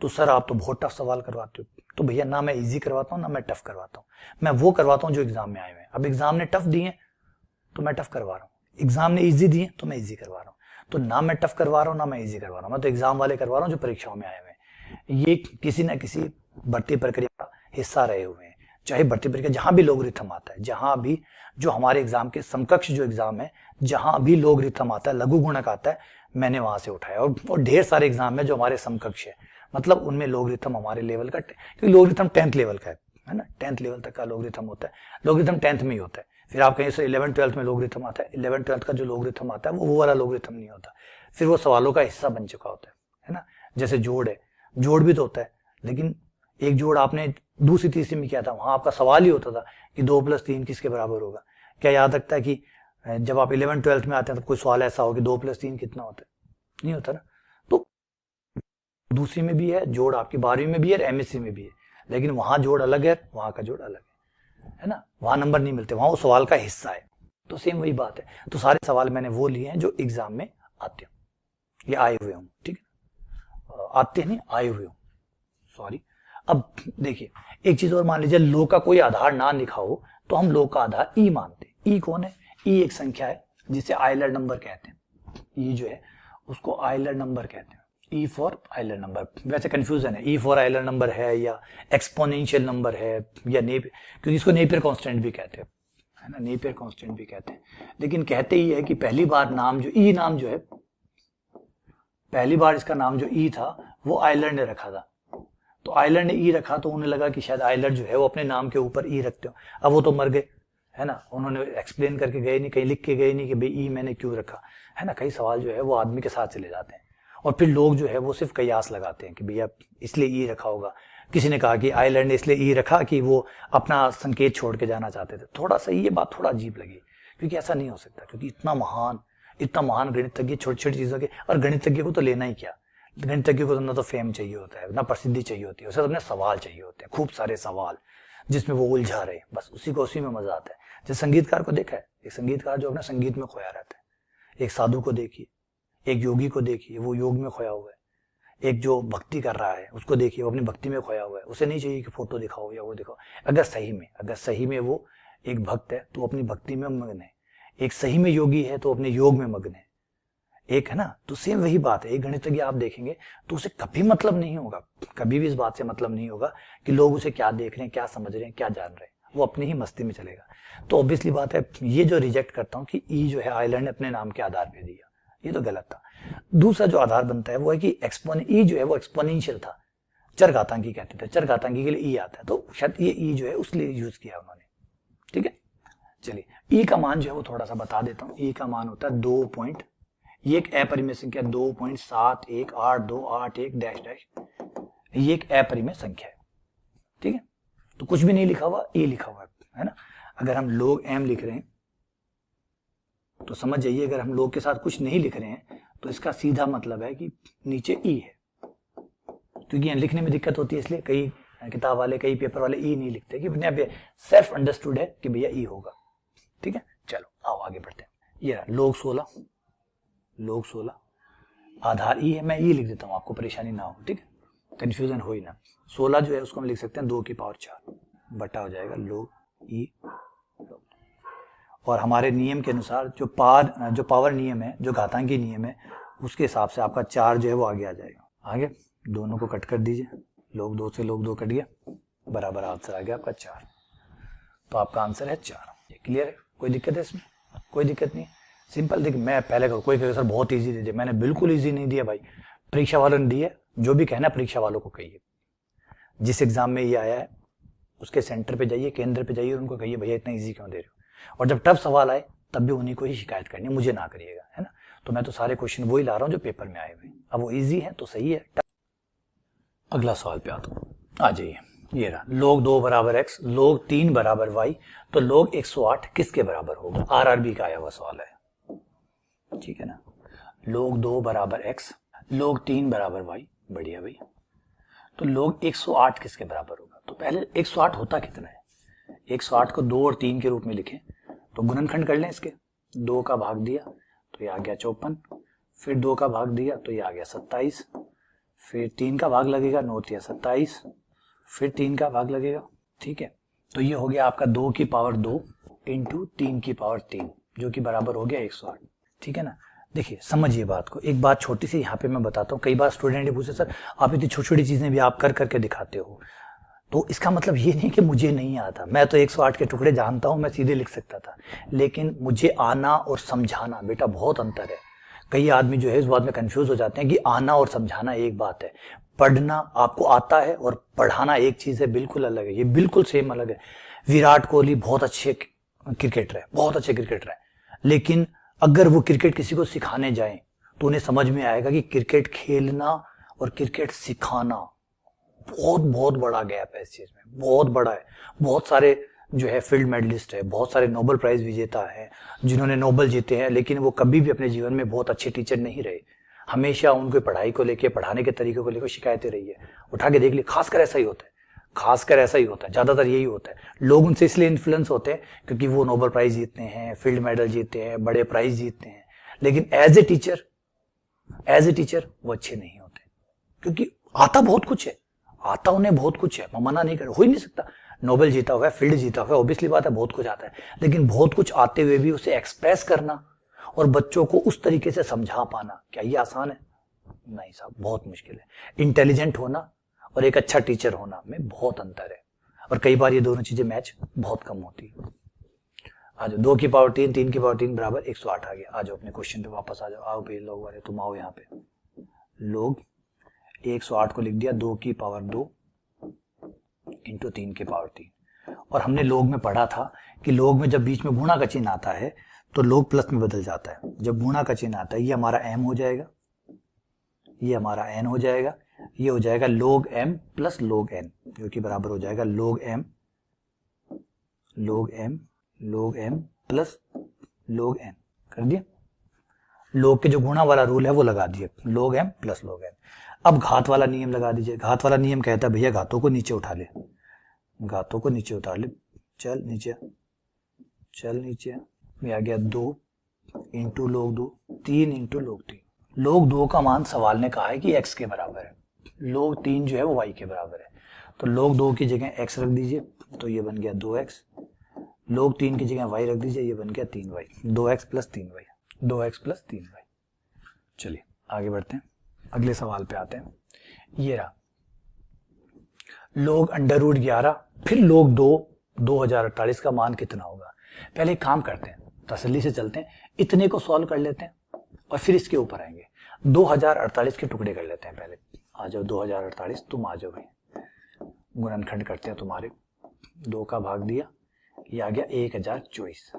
तो सर आप तो बहुत टफ सवाल करवाते हो। तो भैया ना मैं इजी करवाता हूँ ना मैं टफ करवाता हूँ, मैं वो करवाता हूँ जो एग्जाम में आए हुए हैं। अब एग्जाम ने टफ दिए तो मैं टफ करवा रहा हूँ, एग्जाम ने इजी दिए तो मैं इजी करवा रहा हूँ। तो ना मैं टफ करवा रहा हूँ ना मैं इजी करवा रहा हूँ, मैं तो एग्जाम वाले करवा रहा हूँ जो परीक्षाओं में आए हुए हैं। ये किसी ना किसी भर्ती प्रक्रिया का हिस्सा रहे हुए हैं, चाहे भर्ती प्रक्रिया जहां भी लोगरिथम आता है, जहां भी जो हमारे एग्जाम के समकक्ष जो एग्जाम है, जहां भी लोगरिथम आता है, लघु गुणक आता है, मैंने वहां से उठाया। और ढेर सारे एग्जाम है जो हमारे समकक्ष है, मतलब उनमें लोगरिथम हमारे लेवल का, क्योंकि लोगरिथम 10th लेवल का है ना, 10th लेवल तक का लोगरिथम होता है। लोगरिथम 10th में ही होता है। फिर आप कहीं से 11th 12th में लोगरिथम आता है, 11th 12th का जो लोगरिथम आता है वो वाला लोगरिथम नहीं होता, फिर वो सवालों का हिस्सा बन चुका होता है ना। जैसे जोड़ है, जोड़ भी तो होता है, लेकिन एक जोड़ आपने दूसरी तीसरी में किया था, वहां आपका सवाल ही होता था कि 2 + 3 किसके बराबर होगा। क्या याद रखता है कि जब आप 11th 12th में आते हैं तब कोई सवाल ऐसा हो कि 2 + 3 कितना होता है? नहीं होता ना। तो दूसरी में भी है जोड़, आपकी 12वीं में भी है, एमएससी में भी है, लेकिन वहां जोड़ अलग है, वहां का जोड़ अलग है ना। वहां नंबर नहीं मिलते, वहां वो सवाल का हिस्सा है। तो सेम वही बात है। तो सारे सवाल मैंने वो लिए हैं जो एग्जाम में आते हो, ये आए हुए हूं, ठीक है, आते नहीं आए हुए हूं, सॉरी। अब देखिए एक चीज और, मान लीजिए लो का कोई आधार ना लिखा हो तो हम लो का आधार ई मानते हैं। ई कौन है? ई एक संख्या है जिसे आइलर नंबर कहते हैं। ई जो है उसको आइलर नंबर कहते हैं, ई फॉर आइलर नंबर। वैसे कंफ्यूजन है, ई फॉर आइलर नंबर है या एक्सपोनेंशियल नंबर है या नेपियर, क्योंकि इसको नेपियर कांस्टेंट भी कहते हैं, है ना, नेपियर कांस्टेंट भी कहते हैं। लेकिन कहते ही है कि पहली बार नाम जो ई नाम जो है, पहली बार इसका नाम जो ई था वो आइलर ने रखा था। तो आइलर ने ई रखा तो उन्हें लगा कि शायद आइलर जो है वो अपने नाम के ऊपर ई रखते हो। अब वो तो मर गए, है ना, उन्होंने एक्सप्लेन करके गए नहीं, कहीं लिख के गए नहीं कि भाई ई मैंने क्यों रखा, है ना। कई सवाल जो है वो आदमी के साथ चले जाते हैं और फिर लोग जो है वो सिर्फ कयास लगाते हैं कि भैया इसलिए ई रखा होगा। किसी ने कहा कि आइलर ने इसलिए ई रखा कि वो अपना संकेत छोड़ के जाना चाहते थे। थोड़ा सा ये बात थोड़ा अजीब लगी, क्योंकि ऐसा नहीं हो सकता, क्योंकि इतना महान गणितज्ञ छोटी छोटी चीजों के, और गणितज्ञ को तो लेना ही क्या, गणितज्ञ को ना तो फेम चाहिए होता है ना प्रसिद्धि चाहिए होती है, उसे तो अपने सवाल चाहिए होते हैं, खूब सारे सवाल जिसमें वो उलझा रहे, बस उसी में मजा आता है। जैसे संगीतकार को देखा है, एक संगीतकार जो अपने संगीत में खोया रहता है। एक साधु को देखिए, एक योगी को देखिए, वो योग में खोया हुआ है। एक जो भक्ति कर रहा है उसको देखिए, वो अपनी भक्ति में खोया हुआ है। उसे नहीं चाहिए कि फोटो दिखाओ या वो दिखाओ। अगर सही में वो एक भक्त है तो अपनी भक्ति में मग्न है, एक सही में योगी है तो अपने योग में मग्न है, एक है ना। तो सेम वही बात है, एक गणितज्ञ आप देखेंगे तो उसे कभी मतलब नहीं होगा, कभी भी इस बात से मतलब नहीं होगा कि लोग उसे क्या देख रहे हैं, क्या समझ रहे हैं, क्या जान रहे हैं, वो अपनी ही मस्ती में चलेगा। तो ऑब्वियसली बात है, ये जो रिजेक्ट करता हूं कि ई जो है आइलर ने अपने नाम के आधार पर दिया, ये तो गलत था। दूसरा जो आधार बनता है वो है कि ई जो है वो एक्सपोनेंशियल था, चरघातांकी कहते थे, चरघातांकी के लिए ई आता है, तो शायद ये ई जो है उसलिए यूज किया उन्होंने, ठीक है। चलिए ई का मान जो है वो थोड़ा सा बता देता हूं। ई का मान होता है 2. ये एक अपरिमेय संख्या 2.718281 डैश डैश, ये एक अपरिमेय संख्या है, ठीक है, तो कुछ भी नहीं लिखा हुआ, ई लिखा हुआ है ना। अगर हम log m लिख रहे हैं तो समझ जाइए, अगर हम log के साथ कुछ नहीं लिख रहे हैं तो इसका सीधा मतलब है कि नीचे ई है, क्योंकि यहाँ लिखने में दिक्कत होती है, इसलिए कई किताब वाले, कई पेपर वाले ई नहीं लिखते, कि अपने पे सेल्फ अंडरस्टूड है कि भैया ई होगा। ठीक है, चलो आओ आगे बढ़ते हैं। ये रहा log 16, log 16 आधार ई है, मैं ई लिख देता हूँ, आपको परेशानी ना हो, ठीक है, कंफ्यूजन हो ही ना। 16 जो है उसको हम लिख सकते हैं 2 की पावर 4 बटा हो जाएगा log ई। और हमारे नियम के अनुसार जो पावर नियम है, जो घातांकी नियम है, उसके हिसाब से आपका 4 जो है वो आगे आ जाएगा। आगे दोनों को कट कर दीजिए, log 2 से log 2 कट गया, बराबर आंसर आ गया आपका 4। तो आपका आंसर है 4। ये क्लियर है? कोई दिक्कत है इसमें? कोई दिक्कत नहीं, सिंपल। देखिए मैं पहले कोई कहे सर बहुत इजी दे दिया, मैंने बिल्कुल इजी नहीं दिया भाई, परीक्षा वालों ने दी है। जो भी कहना परीक्षा वालों को कहिए, जिस एग्जाम में ये आया है उसके सेंटर पे जाइए, केंद्र पे जाइए, उनको कहिए भैया इतना इजी क्यों दे रहे हो। और जब टफ सवाल आए तब भी उन्हीं को ही शिकायत करनी है, मुझे ना करिएगा, है ना। तो मैं तो सारे क्वेश्चन वही ला रहा हूँ जो पेपर में आए हुए। अब वो इजी है तो सही है। अगला सवाल पे आता हूँ, आ जाइए। ये रहा log 2 बराबर x, log 3 बराबर y, तो log 108 किसके बराबर होगा? आरआरबी का आया हुआ सवाल है, ठीक है ना। log 2 बराबर x, log 3 बराबर y, बढ़िया भाई। तो log 108 किसके बराबर होगा? तो पहले 108 होता कितना है? 108 को 2 और 3 के रूप में लिखें तो गुणनखंड कर लें इसके। 2 का भाग दिया तो ये आ गया 54, फिर 2 का भाग दिया तो ये आ गया 27, फिर 3 का भाग लगेगा, 9 या 27, फिर 3 का भाग लगेगा, ठीक है। तो ये हो गया आपका 2 की पावर 2 इंटू 3 की पावर 3, जो कि बराबर हो गया 108, ठीक है ना। देखिए समझिए बात को, एक बात छोटी सी यहाँ पे मैं बताता हूँ। कई बार स्टूडेंट पूछे सर आप इतनी छोटी छोटी चीजें भी आप कर करके दिखाते हो, तो इसका मतलब ये नहीं कि मुझे नहीं आता। मैं तो 108 के टुकड़े जानता हूं, मैं सीधे लिख सकता था, लेकिन मुझे आना और समझाना बेटा बहुत अंतर है। कई आदमी जो है इस बात में कंफ्यूज हो जाते हैं कि आना और समझाना एक बात है, पढ़ना आपको आता है और पढ़ाना एक चीज है, बिल्कुल अलग है। ये बिल्कुल सेम अलग है। विराट कोहली बहुत अच्छे क्रिकेटर है, बहुत अच्छे क्रिकेटर है, लेकिन अगर वो क्रिकेट किसी को सिखाने जाए तो उन्हें समझ में आएगा कि क्रिकेट खेलना और क्रिकेट सिखाना बहुत बहुत बड़ा गैप है। इस चीज में बहुत बड़ा है। बहुत सारे जो है फील्ड मेडलिस्ट है, बहुत सारे नोबेल प्राइज विजेता है जिन्होंने नोबेल जीते हैं, लेकिन वो कभी भी अपने जीवन में बहुत अच्छे टीचर नहीं रहे। हमेशा उनके पढ़ाई को लेके, पढ़ाने के तरीके को लेकर शिकायतें रही है। उठा के देख ली, खासकर ऐसा ही होता है, खासकर ऐसा ही होता है, ज्यादातर यही होता है। लोग उनसे इसलिए इन्फ्लुएंस होते हैं क्योंकि वो नोबेल प्राइज जीतते हैं, फील्ड मेडल जीतते हैं, बड़े प्राइज जीतते हैं, लेकिन एज ए टीचर वो अच्छे नहीं होते, क्योंकि आता बहुत कुछ है, आता उन्हें बहुत कुछ है, मैं मना नहीं कर, हो ही नहीं सकता। नोबेल जीता हुआ है, फील्ड जीता हुआ है, ऑब्वियसली बात है बहुत कुछ आता है, लेकिन बहुत कुछ आते हुए भी उसे एक्सप्रेस करना और बच्चों को उस तरीके से समझा पाना, क्या ये आसान है? नहीं साहब, बहुत मुश्किल है। इंटेलिजेंट होना और एक अच्छा टीचर होना में बहुत अंतर है, और कई बार ये दोनों चीजें मैच बहुत कम होती है। आ जाओ, 2 की पावर 3, 3 की पावर 3 बराबर 108 आ गया। आ जाओ अपने क्वेश्चन पे वापस आ जाओ। आओ भाई लोग वाले, तुम आओ यहाँ पे। लोग 108 को लिख दिया 2 की पावर 2 इंटू 3 की पावर 3। और हमने लोग में पढ़ा था कि लोग में जब बीच में गुणा का चिन्ह आता है तो लोग प्लस में बदल जाता है। जब गुणा का चिन्ह आता है, ये हमारा m हो जाएगा, ये हमारा n हो जाएगा, ये हो जाएगा log m plus log n, जो कि बराबर हो जाएगा log m plus log n। कर दिया। log के जो गुणा वाला रूल है वो लगा दिए, log m plus log n। अब घात वाला नियम लगा दीजिए। घात वाला नियम कहता है भैया घातों को नीचे उठा ले, घातों को नीचे उतार ले, चल नीचे, चल नीचे। ये आ गया 2 into log 2, 3 into log 3। log 2 का मान सवाल ने कहा है कि x के बराबर है, log 3 जो है वो y के बराबर है, तो log 2 की जगह x रख दीजिए तो ये बन गया 2x, log 3 की जगह y रख दीजिए, ये बन गया 3y, 2x plus 3y, 2x plus 3y। चलिए आगे बढ़ते हैं, अगले सवाल पे आते हैं। ये रहा log √11 फिर log 2 2048 का मान कितना होगा। पहले एक काम करते हैं, तसल्ली से चलते हैं, इतने को सॉल्व कर लेते हैं और फिर इसके ऊपर आएंगे। 2048 के टुकड़े कर लेते हैं पहले। आ जाओ 2048, तुम आ जाओ भाई, गुणनखंड करते हैं तुम्हारे। 2 का भाग दिया, ये आ गया 1024।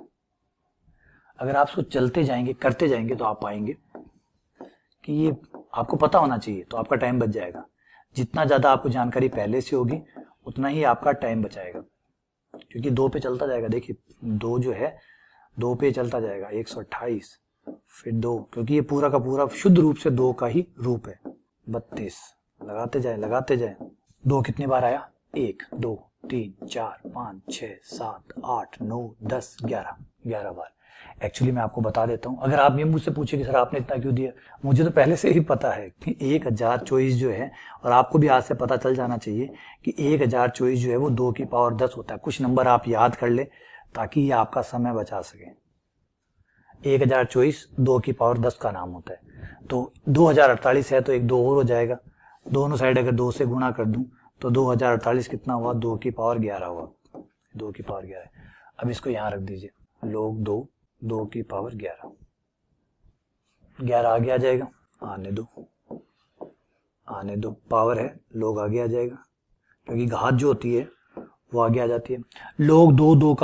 अगर आप उसको चलते जाएंगे, करते जाएंगे, तो आप पाएंगे कि ये आपको पता होना चाहिए, तो आपका टाइम बच जाएगा। जितना ज्यादा आपको जानकारी पहले से होगी उतना ही आपका टाइम बचाएगा, क्योंकि 2 पे चलता जाएगा। देखिए 2 जो है 2 पे चलता जाएगा, 128, फिर 2, क्योंकि ये पूरा का पूरा शुद्ध रूप से 2 का ही रूप है। 32, लगाते जाए। 2 कितनी बार आया? 1, 2, 3, 4, 5, 6, 7, 8, 9, 10, 11 बार। एक्चुअली मैं आपको बता देता हूं, अगर आप ये मुझसे पूछे कि सर आपने इतना क्यों दिया, मुझे तो पहले से ही पता है कि 1000 चॉइस जो है, और आपको भी आज से पता चल जाना चाहिए कि 1000 चॉइस जो है वो 2 की पावर 10 होता है। कुछ नंबर आप याद कर ले ताकि ये आपका समय बचा सके। 1000 चॉइस 2 की पावर 10 का नाम होता है। तो 2048 है तो एक 2 और हो जाएगा, दोनों साइड अगर 2 से गुणा कर दूं तो 2048 कितना हुआ? 2 की पावर 11 हुआ। 2 की पावर 11। अब इसको यहां रख दीजिए, लोग 2 की पावर 11 आगे आ जाएगा, आने दो, पावर है, लोग आगे आ जाएगा, क्योंकि घात जो होती है वो आगे आ जाती है। लोग 2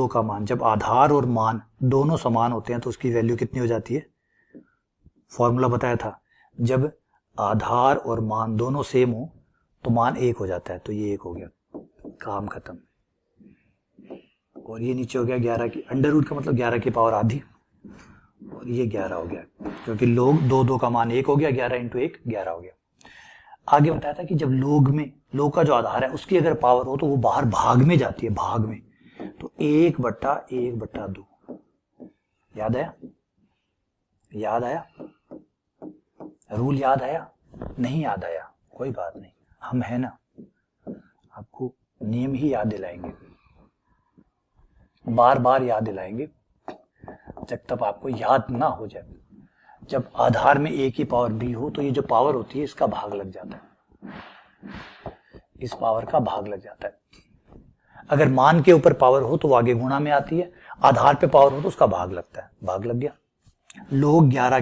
का मान, जब आधार और मान दोनों समान होते हैं तो उसकी वैल्यू कितनी हो जाती है? फॉर्मूला बताया था, जब आधार और मान दोनों सेम हो तो मान 1 हो जाता है, तो ये 1 हो गया, काम खत्म। और ये नीचे हो गया 11 की अंडर रूट का मतलब 11 की पावर आधी, और ये 11 हो गया, क्योंकि लोग 2 का मान 1 हो गया, 11 इंटू 1 11 हो गया। आगे बताया था कि जब लोग का जो आधार है उसकी अगर पावर हो तो वो बाहर भाग में जाती है, भाग में, तो 1/1/2। याद आया? रूल याद आया? नहीं याद आया कोई बात नहीं, हम है ना, आपको नियम ही याद दिलाएंगे, बार बार याद दिलाएंगे जब तक आपको याद ना हो जाए। जब आधार में a की पावर b हो तो ये जो पावर होती है इसका भाग लग जाता है, इस पावर का भाग लग जाता है। अगर मान के ऊपर पावर हो तो वो आगे गुणा में आती है, आधार पे पावर हो तो उसका भाग लगता है, भाग लग गया। लोग 11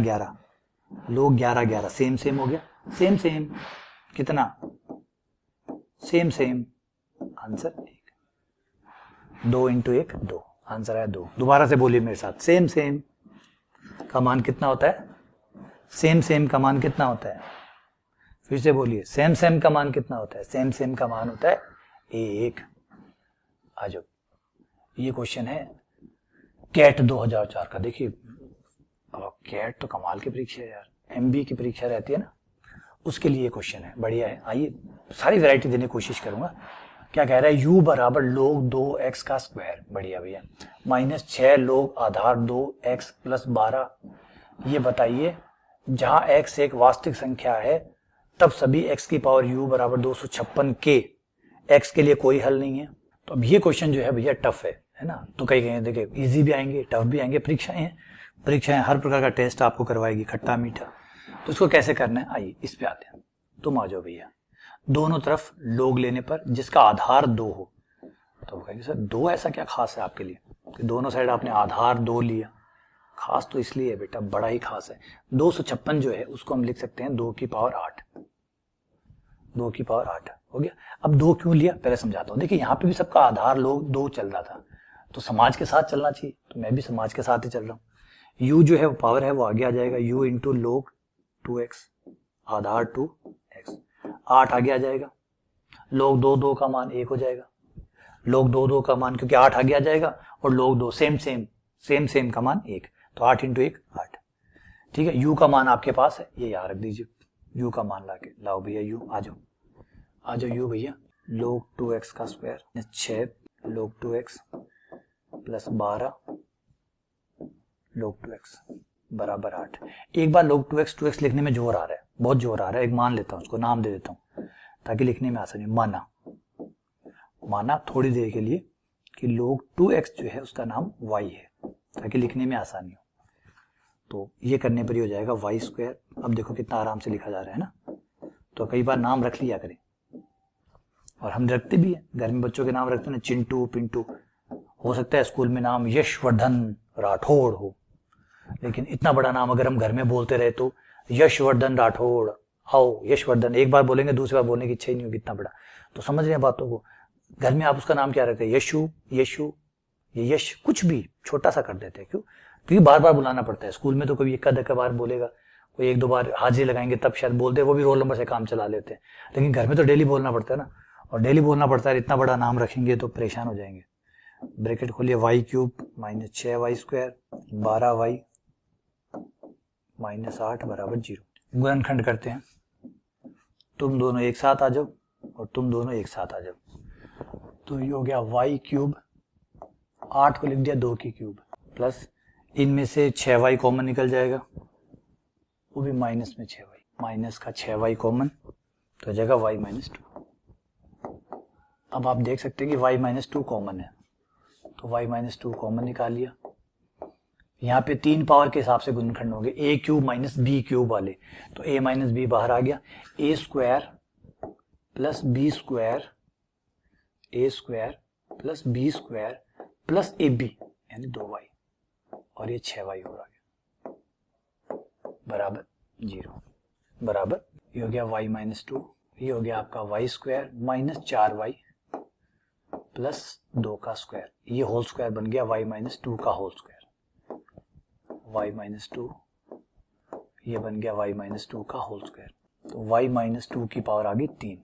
सेम हो गया, सेम कितना? Same answer 1। 2 इंटू 1 2, आंसर है 2। दोबारा से बोलिए मेरे साथ, सेम का मान कितना होता है? सेम का मान कितना होता है? फिर से बोलिए, सेम का मान कितना होता है? सेम का मान होता है 1। आ जाओ, ये क्वेश्चन है कैट 2004 का। देखिए कैट तो कमाल की परीक्षा है यार, एमबी की परीक्षा रहती है ना, उसके लिए क्वेश्चन है, बढ़िया है। आइए सारी वैरायटी देने की कोशिश करूंगा। क्या कह रहा है? u बराबर लोग 2x का स्क्वायर, बढ़िया भैया, -6 लोग आधार 2x प्लस 12। ये बताइए जहां x एक वास्तविक संख्या है तब सभी x की पावर u बराबर 256 के, x के लिए कोई हल नहीं है। तो अब ये क्वेश्चन जो है भैया टफ है ना, तो कई कहीं देखिए इजी भी आएंगे, टफ भी आएंगे। परीक्षाएं हर प्रकार का टेस्ट आपको करवाएगी, खट्टा मीठा। तो इसको कैसे करना है, आइए इस पे आते हैं। तुम आ जाओ भैया, दोनों तरफ लोग लेने पर जिसका आधार 2 हो, तो वो कहेंगे सर 2 ऐसा क्या खास है आपके लिए कि दोनों साइड आपने आधार 2 लिया? खास तो इसलिए है बेटा, बड़ा ही खास है। 256 जो है उसको हम लिख सकते हैं 2 की पावर 8। 2 की पावर 8 हो गया। अब 2 क्यों लिया पहले समझाता हूं। देखिए यहाँ पे भी सबका आधार लोग 2 चल रहा था, तो समाज के साथ चलना चाहिए, तो मैं भी समाज के साथ ही चल रहा हूँ। u जो है वो पावर है, वो आगे आ जाएगा, u इंटू लोग 2x, आधार 2x, 8 आगे आ जाएगा। लोग 2 का मान 1 हो जाएगा, लोग 2 का मान, क्योंकि 8 आगे आ जाएगा, और लोग 2 सेम का मान 1, तो 8 इंटू 1 8। ठीक है, u का मान आपके पास है, ये यहाँ रख दीजिए, u का मान लाके लाओ भैया, u आ जाओ u भैया। लोग 2x का स्क्वायर 6 लोग 2x प्लस 12 लोग 2x बराबर 8। एक बार लोग 2x लिखने में जोर आ रहा है, बहुत जोर आ रहा है, एक मान लेता हूं, उसको नाम दे देता हूं ताकि लिखने में आसानी। माना थोड़ी देर के लिए कि लोग 2x जो है उसका नाम y है, ताकि लिखने में आसानी हो। तो ये करने पर ही हो जाएगा y स्क्वायर। अब देखो कितना आराम से लिखा जा रहा है ना। तो कई बार नाम रख लिया करें, और हम रखते भी हैं, घर में बच्चों के नाम रखते हैं ना, चिंटू पिंटू। हो सकता है स्कूल में नाम यशवर्धन राठौड़ हो, लेकिन इतना बड़ा नाम अगर हम घर में बोलते रहे तो यशवर्धन राठौड़, आओ यशवर्धन, एक बार बोलेंगे दूसरी बार बोलने की इच्छा ही नहीं होगी, इतना बड़ा। तो समझ रहे हैं बातों को। घर में आप उसका नाम क्या रखते हैं? यशु, ये यश कुछ भी छोटा सा कर देते हैं। क्यों? क्योंकि बार बार बुलाना पड़ता है। स्कूल में तो कोई एक आध बार बोलेगा, कोई एक दो बार हाजिरी लगाएंगे तब शायद बोलते हैं, वो भी रोल नंबर से काम चला लेते हैं। लेकिन घर में तो डेली बोलना पड़ता है ना, और डेली बोलना पड़ता है, इतना बड़ा नाम रखेंगे तो परेशान हो जाएंगे। ब्रैकेट खोलिए, Y cube minus 6y square 12y minus 8 बराबर 0। गुणनखंड करते हैं, तुम दोनों एक साथ आ जाओ और तुम दोनों एक साथ आ जाओ। तो ये हो गया y क्यूब, 8 को लिख दिया 2 की क्यूब, प्लस इनमें से 6y कॉमन निकल जाएगा, वो भी माइनस में 6y, माइनस का 6y कॉमन तो हो जाएगा y माइनस 2। अब आप देख सकते हैं कि y माइनस 2 कॉमन है, तो y माइनस 2 कॉमन निकाल लिया। यहाँ पे 3 पावर के हिसाब से गुणनखंड होंगे, a cube minus b cube वाले, तो a माइनस b बाहर आ गया, a square plus b square, a square plus b square plus ab यानी 2y, और ये 6y हो गया बराबर 0, बराबर ये हो गया y माइनस 2, ये हो गया आपका y square minus 4y plus 2 का स्क्वायर, ये होल स्क्वायर बन गया y माइनस 2 का होल स्क्वायर, y माइनस 2 ये बन गया y माइनस 2 का होल स्क्वायर, तो y माइनस 2 की पावर आ गई 3,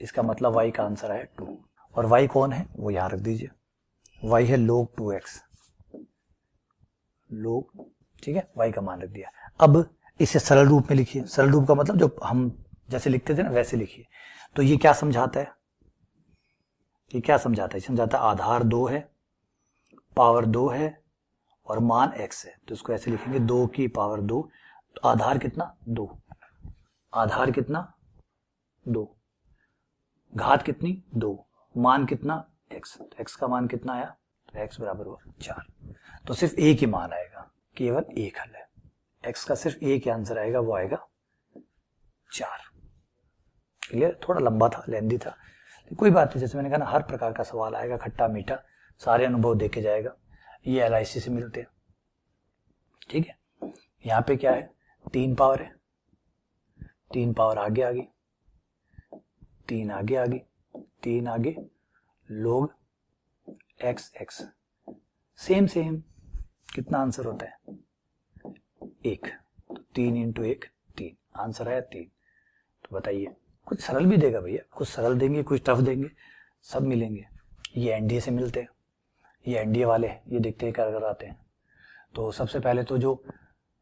इसका मतलब y का आंसर है 2। और y कौन है वो यहां रख दीजिए, y है log 2x, log, ठीक है, y का मान रख दिया। अब इसे सरल रूप में लिखिए, सरल रूप का मतलब जो हम जैसे लिखते थे ना वैसे लिखिए। तो ये क्या समझाता है, ये क्या समझाता है, समझाता है आधार 2 है, पावर 2 है और मान x है, तो इसको ऐसे लिखेंगे 2 की पावर 2, तो आधार कितना 2, आधार कितना 2, घात कितनी 2, मान कितना x, तो x का मान कितना आया, तो x बराबर हुआ 4। तो सिर्फ एक ही मान आएगा, केवल एक हल है, x का सिर्फ एक ही आंसर आएगा, वो आएगा 4। क्लियर, थोड़ा लंबा था, लेंदी था, कोई बात नहीं, जैसे मैंने कहा ना हर प्रकार का सवाल आएगा, खट्टा मीठा सारे अनुभव देके जाएगा, ये LIC से मिलते हैं, ठीक है। यहाँ पे क्या है, 3 पावर है, 3 पावर आगे आ गई, 3 आगे आ गई, 3 आगे log x, सेम कितना आंसर होता है 1, तो 3 इंटू 1 3, आंसर है 3। तो बताइए, कुछ सरल भी देगा भैया, कुछ सरल देंगे, कुछ टफ देंगे, सब मिलेंगे। ये NDA से मिलते हैं, ये NDA वाले ये देखते हैं क्या कराते हैं। तो सबसे पहले तो जो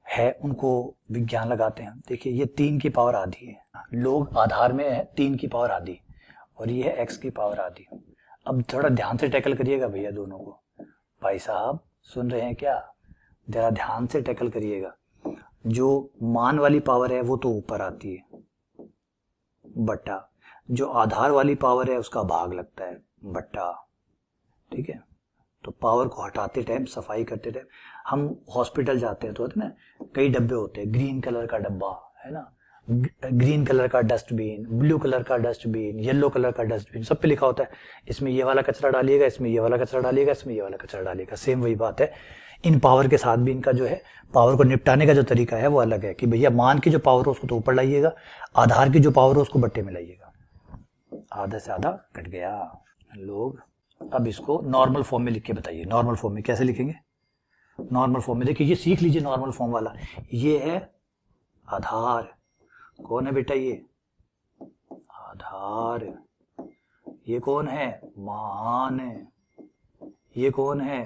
है उनको विज्ञान लगाते हैं। देखिए ये 3 की पावर आधी है, लोग आधार में है 3 की पावर आधी, और ये है x की पावर आधी। अब थोड़ा ध्यान से टैकल करिएगा भैया दोनों को, भाई साहब सुन रहे हैं क्या, जरा ध्यान से टैकल करिएगा। जो मान वाली पावर है वो तो ऊपर आती है बट्टा, जो आधार वाली पावर है उसका भाग लगता है बट्टा, ठीक है। तो पावर को हटाते टाइम, सफाई करते टाइम, हम हॉस्पिटल जाते हैं तो होते ना कई डब्बे होते हैं, ग्रीन कलर का डब्बा है ना, ग्रीन कलर का डस्टबिन, ब्लू कलर का डस्टबिन, येलो कलर का डस्टबिन, सब पे लिखा होता है इसमें ये वाला कचरा डालिएगा, इसमें ये वाला कचरा डालिएगा, इसमें ये वाला कचरा डालिएगा। सेम वही बात है, इन पावर के साथ भी इनका जो है पावर को निपटाने का जो तरीका है वो अलग है कि भैया मान की जो पावर हो उसको तो ऊपर लाइएगा, आधार की जो पावर हो उसको बट्टे में लाइएगा। आधा से आधा कट गया लोग। अब इसको नॉर्मल फॉर्म में लिख के बताइए, नॉर्मल फॉर्म में कैसे लिखेंगे, नॉर्मल फॉर्म में देखिए ये सीख लीजिए नॉर्मल फॉर्म वाला। ये है आधार, कौन है बेटा ये आधार, ये कौन है मान, ये कौन है,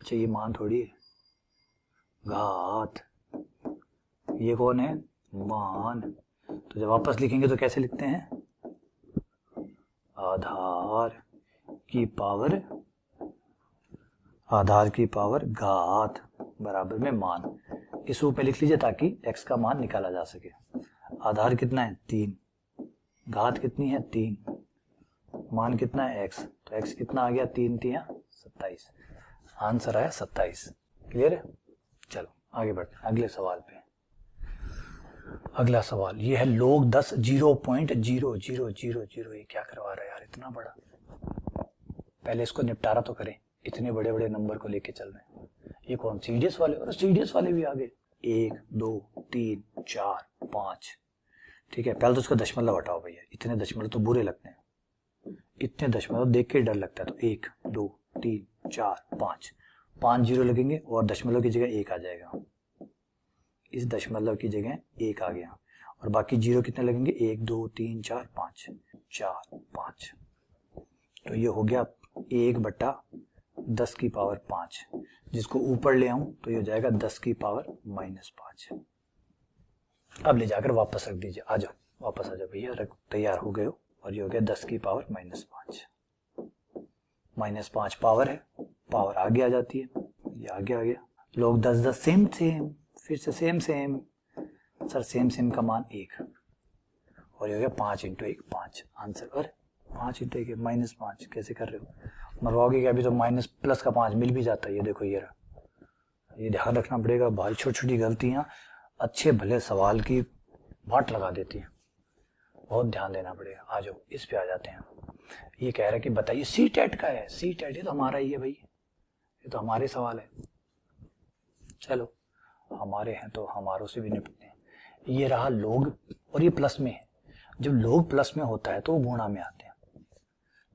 अच्छा ये मान थोड़ी है घात, ये कौन है मान। तो जब वापस लिखेंगे तो कैसे लिखते हैं, आधार की पावर, आधार की पावर घात बराबर में मान, इस रूप में लिख लीजिए ताकि x का मान निकाला जा सके। आधार कितना है 3, घात कितनी है 3, मान कितना है x, तो x कितना आ गया 3 3 27, आंसर आया 27। क्लियर है, चलो आगे बढ़ते हैं अगले सवाल पे। अगला सवाल ये है log 10 0.0000, ये क्या करवा रहा है यार इतना बड़ा, पहले इसको निपटारा तो करें, इतने बड़े बड़े नंबर को लेके चल रहे हैं। ये कौन सीडीएस वाले, और सीडीएस वाले भी आगे 1 2 3 4 5, ठीक है। पहले तो उसका दशमलव हटाओ भैया, इतने दशमलव तो बुरे लगते हैं, इतने दशमलव देख के डर लगता है। तो 1 2 3 4 5, 5 जीरो लगेंगे और दशमलव की जगह 1 आ जाएगा, इस दशमलव की जगह 1 आ गया और बाकी 0 कितने लगेंगे 1 2 3 4 5 4 5। तो ये हो गया 1/10 की पावर 5, जिसको ऊपर ले आऊं तो ये हो जाएगा 10 की पावर -5। अब ले जाकर वापस रख दीजिए, आ जाओ वापस आ जाओ भैया, तैयार हो गए हो। और ये हो गया 10 की पावर -5। -5 पावर है, पावर आगे आ जाती है, ये आगे आ गया। लोग 10 10 सेम सेम, फिर से same same, sir same same का मान 1 और ये हो गया 5 × 1 5 आंसर। अरे 5 × 1 -5 कैसे कर रहे हो, मरवाओगे क्या? अभी तो माइनस प्लस का 5 मिल भी जाता है। ये देखो ये रहा, ये ध्यान रखना पड़ेगा भाई, छोटी छोटी गलतियां अच्छे भले सवाल की वाट लगा देती है, बहुत ध्यान देना पड़ेगा। आ जाओ इस पे आ जाते हैं। ये कह रहा है कि बताइए सी टेट का है, सी टेट ये तो हमारा ही है भाई, ये तो हमारे सवाल है। चलो हमारे हैं तो हमारों से भी निपटते हैं। ये रहा लोग और ये प्लस में है। जब लोग प्लस में होता है तो वो गुणा में आते हैं।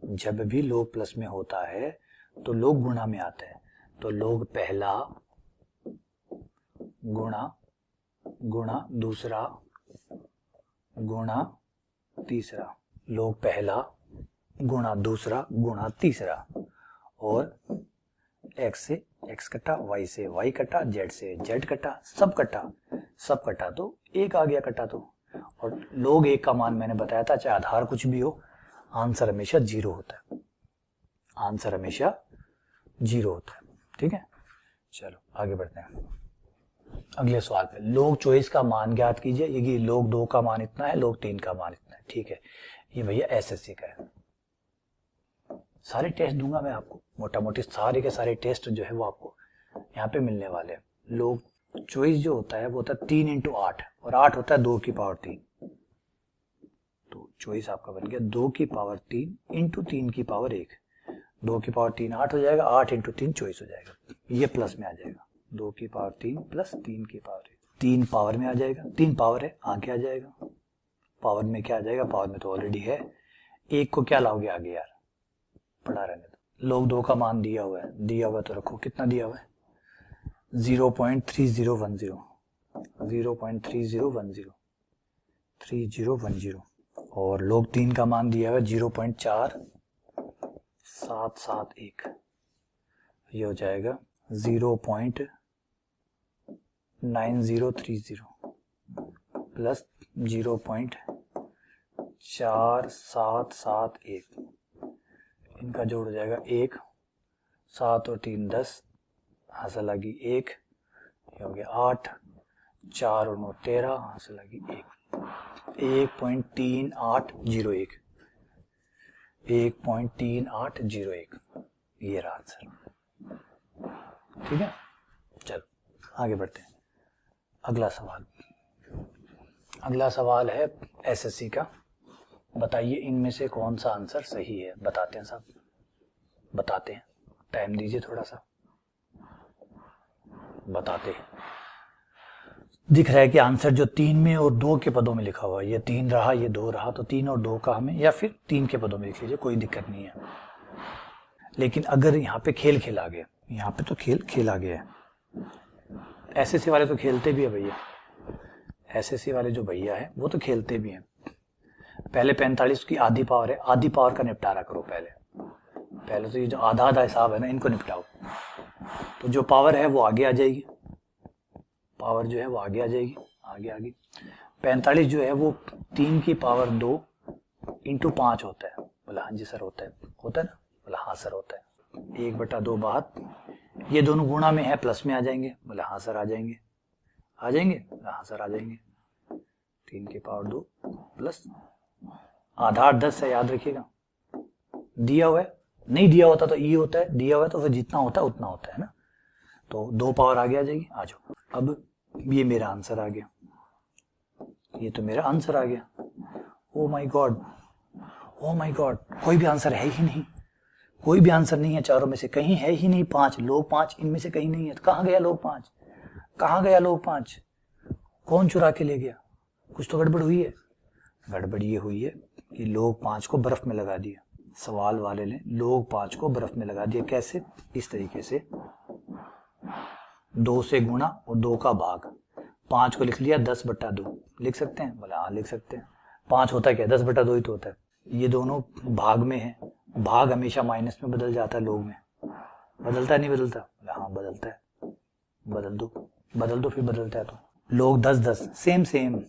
जब भी लोग प्लस में होता है तो लोग गुणा में आते हैं। तो लोग पहला गुणा गुणा दूसरा गुणा तीसरा, लोग पहला गुणा दूसरा गुणा तीसरा, और x से x कटा, y से y कटा, z से z कटा, सब कटा तो 1 आ गया कटा तो। और लोग 1 का मान मैंने बताया था, चाहे आधार कुछ भी हो, आंसर हमेशा 0 होता है, आंसर हमेशा 0 होता है। ठीक है, चलो आगे बढ़ते हैं अगले सवाल पे। लोग चॉइस का मान ज्ञात कीजिए। ये लोग 2 का मान इतना है, लोग 3 का मान इतना है। ठीक है, ये भैया एसएससी का है। सारे टेस्ट दूंगा मैं आपको, मोटा मोटी सारे के सारे टेस्ट जो है वो आपको यहाँ पे मिलने वाले हैं। लोग चॉइस जो होता है वो होता है 3 × 8 और 8 होता है 2 की पावर 3। तो चॉइस आपका बन गया 2 की पावर 3 × 3 की पावर 1। 2 की पावर 3 8 हो जाएगा, 8 × 3 चॉइस हो जाएगा, ये प्लस में आ जाएगा। 2 की पावर 3 प्लस 3 की पावर 1, 3 पावर में आ जाएगा, 3 पावर है आगे आ जाएगा। पावर में क्या आ जाएगा, पावर में तो ऑलरेडी है। 1 को क्या लाओगे आगे यार, पढ़ा रहने दो। लोग 2 का मान दिया हुआ है, दिया हुआ तो रखो, कितना दिया हुआ है 0.3010 0.3010 3010। और लोग 3 का मान दिया हुआ है 0.4771, ये हो जाएगा 0.9030 प्लस 0.4771, इनका जोड़ हो जाएगा 1, 7 और 3 10, हासिल लगी 1, ये हो गया 8, 4 और 9 13, हासिल लगी 1, 1.3801, 1.3801, ये रहा आंसर। ठीक है, चलो आगे बढ़ते हैं। अगला सवाल है एसएससी का। बताइए इनमें से कौन सा आंसर सही है। बताते हैं साहब, बताते हैं, टाइम दीजिए थोड़ा सा, बताते हैं। दिख रहा है कि आंसर जो 3 में और 2 के पदों में लिखा हुआ है, ये 3 रहा, ये 2 रहा, तो 3 और 2 का हमें, या फिर 3 के पदों में लिख लीजिए, कोई दिक्कत नहीं है। लेकिन अगर यहाँ पे खेल खेला गया, यहाँ पे तो खेल खेला गया है। एसएससी वाले तो खेलते भी है भैया, एसएससी वाले जो भैया है वो तो खेलते भी हैं। पहले 45 की आधी पावर है, आधी पावर का निपटारा करो पहले तो ये जो आधा आधा हिसाब है ना, इनको निपटाओ। तो जो पावर है वो आगे आ जाएगी, पावर जो है वो आगे आ जाएगी, आगे 45 जो है वो 3 की पावर 2 × 5 होता है। बोला हाँ जी सर होता है ना, बोला हाँ सर होता है। 1/2 बाहर, ये दोनों गुणा में है, प्लस में आ जाएंगे। बोला हाँ सर आ जाएंगे, हाँ सर आ जाएंगे। 3 की पावर 2 प्लस आधार 10 है, याद रखिएगा। दिया हुआ है, नहीं दिया होता तो ई होता है, दिया हुआ है तो फिर जितना होता है उतना होता है ना। तो 2 पावर आगे आ जाएगी। आ जाओ, अब ये मेरा आंसर आ गया, ये तो मेरा आंसर आ गया। ओ माय गॉड, कोई भी आंसर है ही नहीं, कोई भी आंसर नहीं है चारों में से, कहीं है ही नहीं। 5 लोग 5 इनमें से कहीं नहीं है। कहाँ गया लोग 5, कहाँ गया लोग 5, कौन चुरा के ले गया? कुछ तो गड़बड़ हुई है। गड़बड़ ये हुई है कि लोग 5 को बर्फ में लगा दिया, सवाल वाले ने लोग 5 को बर्फ में लगा दिया। कैसे? इस तरीके से 2 से गुणा और 2 का भाग, 5 को लिख लिया 10/2, लिख सकते हैं? बोला हाँ लिख सकते हैं। 5 होता क्या, 10/2 ही तो होता है। ये दोनों भाग में है, भाग हमेशा माइनस में बदल जाता है लोग में, बदलता है नहीं बदलता? बोला हाँ बदलता है। बदल दो फिर बदलता है तो। लोग 10-10 सेम सेम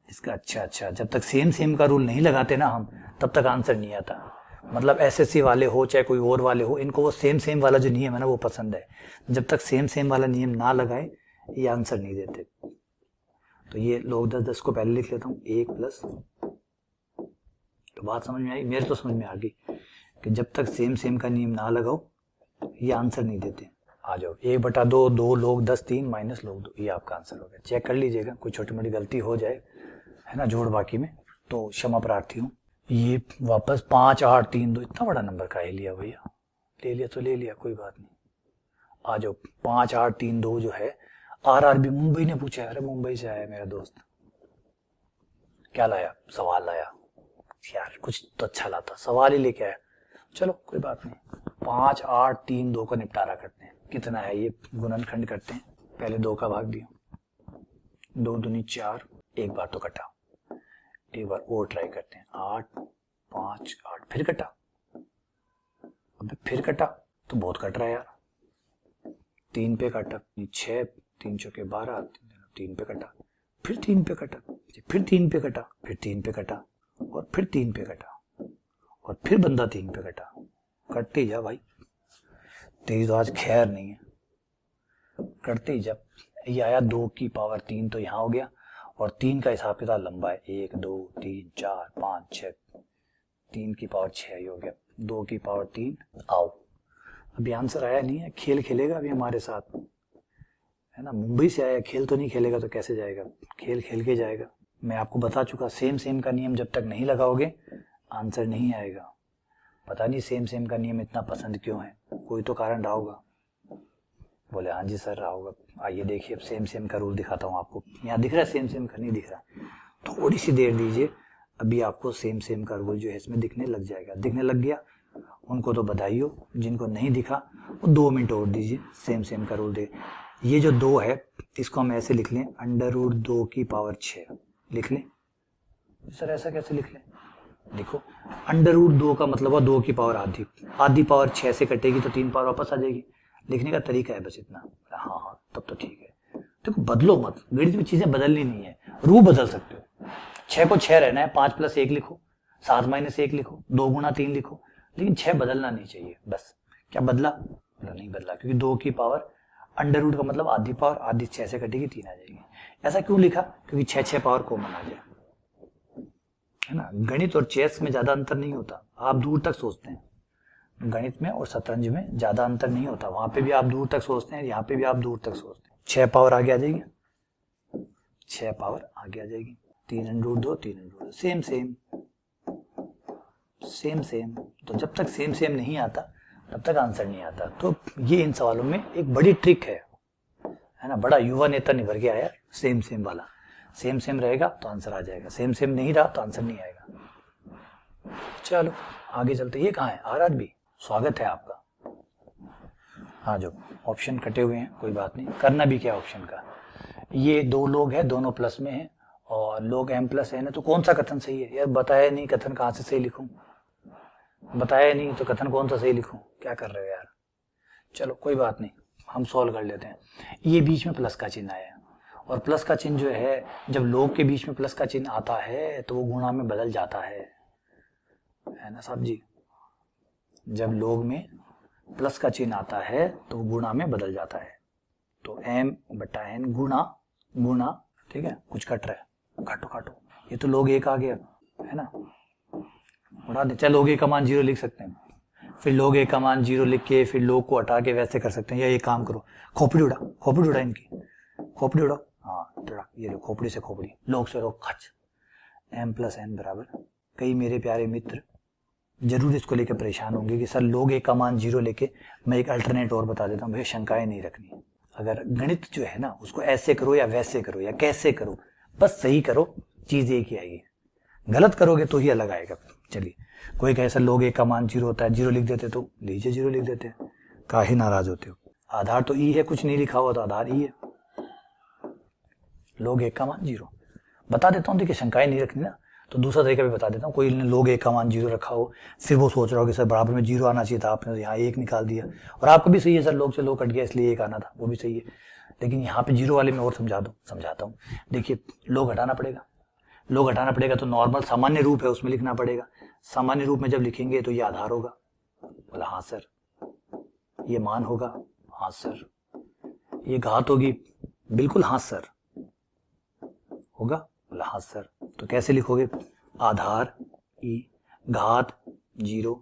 इसका। अच्छा, जब तक सेम सेम का रूल नहीं लगाते ना हम, तब तक आंसर नहीं आता। मतलब एसएससी वाले हो चाहे कोई और वाले हो, इनको वो सेम सेम वाला जो नियम है ना वो पसंद है। जब तक सेम सेम वाला नियम ना लगाए ये आंसर नहीं देते। तो ये लोग 10-10 को पहले लिख लेता हूँ, 1+। तो बात समझ में आई? मेरे तो समझ में आ गई कि जब तक सेम सेम का नियम ना लगाओ ये आंसर नहीं देते। आ जाओ, 1/2, 2 लोग 10, 3 माइनस लोग 2, ये आपका आंसर हो गया। चेक कर लीजिएगा, कोई छोटी मोटी गलती हो जाए है ना जोड़ बाकी में तो क्षमा प्रार्थी हूँ। ये वापस 5, 8, 3, 2, इतना बड़ा नंबर का ही लिया भैया? ले लिया तो ले लिया, कोई बात नहीं। आ जाओ, 5, 8, 3, 2 जो है आरआरबी मुंबई ने पूछा है। अरे मुंबई से आया मेरा दोस्त, क्या लाया? सवाल लाया यार, कुछ तो अच्छा लाता, सवाल ही लेके आया। चलो कोई बात नहीं, 5, 8, 3, 2 का निपटारा करते हैं। कितना है ये, गुणनखंड करते हैं। पहले 2 का भाग दिया, 2 दूनी 4, एक बार तो कटा, एक बार और ट्राई करते हैं। 8, 5, 8 फिर कटा, अबे फिर कटा तो बहुत कट रहा है यार। 3 पे कटा, 6, 3 चौके 12, 3 पे कटा, फिर 3 पे कटा, फिर 3 पे कटा, फिर 3 पे कटा, और फिर 3 पे कटा, और फिर बंदा 3 पे कटा। कटते ही जा भाई, तेरी तो आज खैर नहीं है। करते ही जब ये आया 2 की पावर 3 तो यहाँ हो गया, और 3 का हिसाब किताब लंबा है, 1, 2, 3, 4, 5, 6, 3 की पावर 6 ही हो गया, 2 की पावर 3। आओ, अभी आंसर आया नहीं है, खेल खेलेगा अभी हमारे साथ है ना। मुंबई से आया, खेल तो नहीं खेलेगा तो कैसे जाएगा? खेल खेल के जाएगा। मैं आपको बता चुका, सेम सेम का नियम जब तक नहीं लगाओगे आंसर नहीं आएगा। पता नहीं सेम सेम का नियम इतना पसंद क्यों है, कोई तो कारण रहा होगा। बोले हाँ जी सर रहा होगा। आइए देखिए, अब सेम सेम का रूल दिखाता हूँ आपको। यहाँ दिख रहा है सेम सेम का? नहीं दिख रहा, थोड़ी सी देर दीजिए, अभी आपको सेम सेम का रूल जो है इसमें दिखने लग जाएगा। दिखने लग गया उनको तो बधाई हो, जिनको नहीं दिखा वो 2 मिनट और दीजिए, सेम सेम का रूल दे। ये जो 2 है इसको हम ऐसे लिख लें, √2 की पावर 6 लिख लें। सर ऐसा कैसे लिख लें? देखो, √2 का मतलब 2 की पावर आधी, आधी पावर 6 से कटेगी तो 3 पावर वापस आ जाएगी। लिखने का तरीका है बस इतना। हाँ तब तो ठीक है। देखो बदलो मत, गणित में चीजें बदलनी नहीं है, रू बदल सकते हो। 6 को 6 रहना है, 5 + 1 लिखो, 7 - 1 लिखो, 2 × 3 लिखो, लेकिन 6 बदलना नहीं चाहिए बस। क्या बदला? नहीं बदला, क्योंकि 2 की पावर √, का मतलब आधी पावर, आधी 6 से कटेगी 3 आ जाएगी। ऐसा क्यों लिखा? क्योंकि 6 पावर कॉमन आ जाए, है ना। गणित और चेस में ज्यादा अंतर नहीं होता, आप दूर तक सोचते हैं। गणित में और शतरंज में ज्यादा अंतर नहीं होता, वहां पे भी आप दूर तक सोचते हैं, यहाँ पे भी आप दूर तक सोचते हैं। 6 पावर आगे आ जाएगी, 6 पावर आगे आ जाएगी, 3√2, 3√2 सेम सेम सेम सेम। तो जब तक सेम सेम नहीं आता तब तक आंसर नहीं आता। तो ये इन सवालों में एक बड़ी ट्रिक है ना। बड़ा युवा नेता निभर के आया, सेम सेम वाला। सेम सेम रहेगा तो आंसर आ जाएगा, सेम सेम नहीं रहा तो आंसर नहीं आएगा। चलो आगे चलते। ये कहाँ है? आरआरबी, स्वागत है आपका। हाँ जो ऑप्शन कटे हुए हैं, कोई बात नहीं, करना भी क्या ऑप्शन का। ये 2 लोग हैं, दोनों प्लस में हैं, और लोग m+ है ना, तो कौन सा कथन सही है यार? बताया नहीं, कथन कहाँ से सही लिखूं? बताया नहीं तो कथन कौन सा सही लिखूं? क्या कर रहे हो यार? चलो कोई बात नहीं, हम सॉल्व कर लेते हैं। ये बीच में प्लस का चिन्ह आया, और प्लस का चिन्ह जो है, जब लोग के बीच में प्लस का चिन्ह आता है तो वो गुणा में बदल जाता है ना साहब जी। जब लोग में प्लस का चिन्ह आता है तो वो गुणा में बदल जाता है। तो m/n गुणा, ठीक है, कुछ कट रहा है, काटो। ये तो लोग 1 आ गया है ना, उड़ा दे। चल लोग 1 का मान 0 लिख सकते हैं, फिर लोग 1 का मान 0 लिख के फिर लोग को हटा के वैसे कर सकते हैं। या ये काम करो, खोपड़ी उड़ा इनकी, खोपड़ी उड़ा। हाँ ये लो, खोपड़ी से खोपड़ी, लोग से लोग खच। m+n बराबर, कई मेरे प्यारे मित्र जरूर इसको लेकर परेशान होंगे कि सर लोग 1 का मान 0 लेके, मैं एक अल्टरनेट और बता देता हूँ, भैया शंकाएं नहीं रखनी। अगर गणित जो है ना उसको ऐसे करो या वैसे करो या कैसे करो, बस सही करो, चीज एक ही आएगी। गलत करोगे तो ही अलग आएगा। चलिए, कोई कहे सर लोग 1 का मान 0 होता है, 0 लिख देते, तो लीजिए 0 लिख देते हैं, काहे नाराज होते हो? आधार तो ई है, कुछ नहीं लिखा हुआ तो आधार ई है। log 1 का मान 0 बता देता हूँ। देखिए शंकाएं नहीं रखनी ना, तो दूसरा तरीका भी बता देता हूँ। कोई ने log 1 का मान 0 रखा हो, फिर वो सोच रहा हो कि सर बराबर में 0 आना चाहिए था, आपने यहाँ 1 निकाल दिया, और आपका भी सही है सर, log से log कट गया इसलिए 1 आना था, वो भी सही है। लेकिन यहाँ पे 0 वाले में और समझाता हूँ। देखिए log हटाना पड़ेगा, log हटाना पड़ेगा तो नॉर्मल सामान्य रूप है उसमें लिखना पड़ेगा। सामान्य रूप में जब लिखेंगे तो ये आधार होगा, बोला हाँ सर। ये मान होगा, हाँ सर। ये घात होगी, बिल्कुल हाँ सर। होगा, बोला हाँ सर। तो कैसे लिखोगे, आधार ई घात 0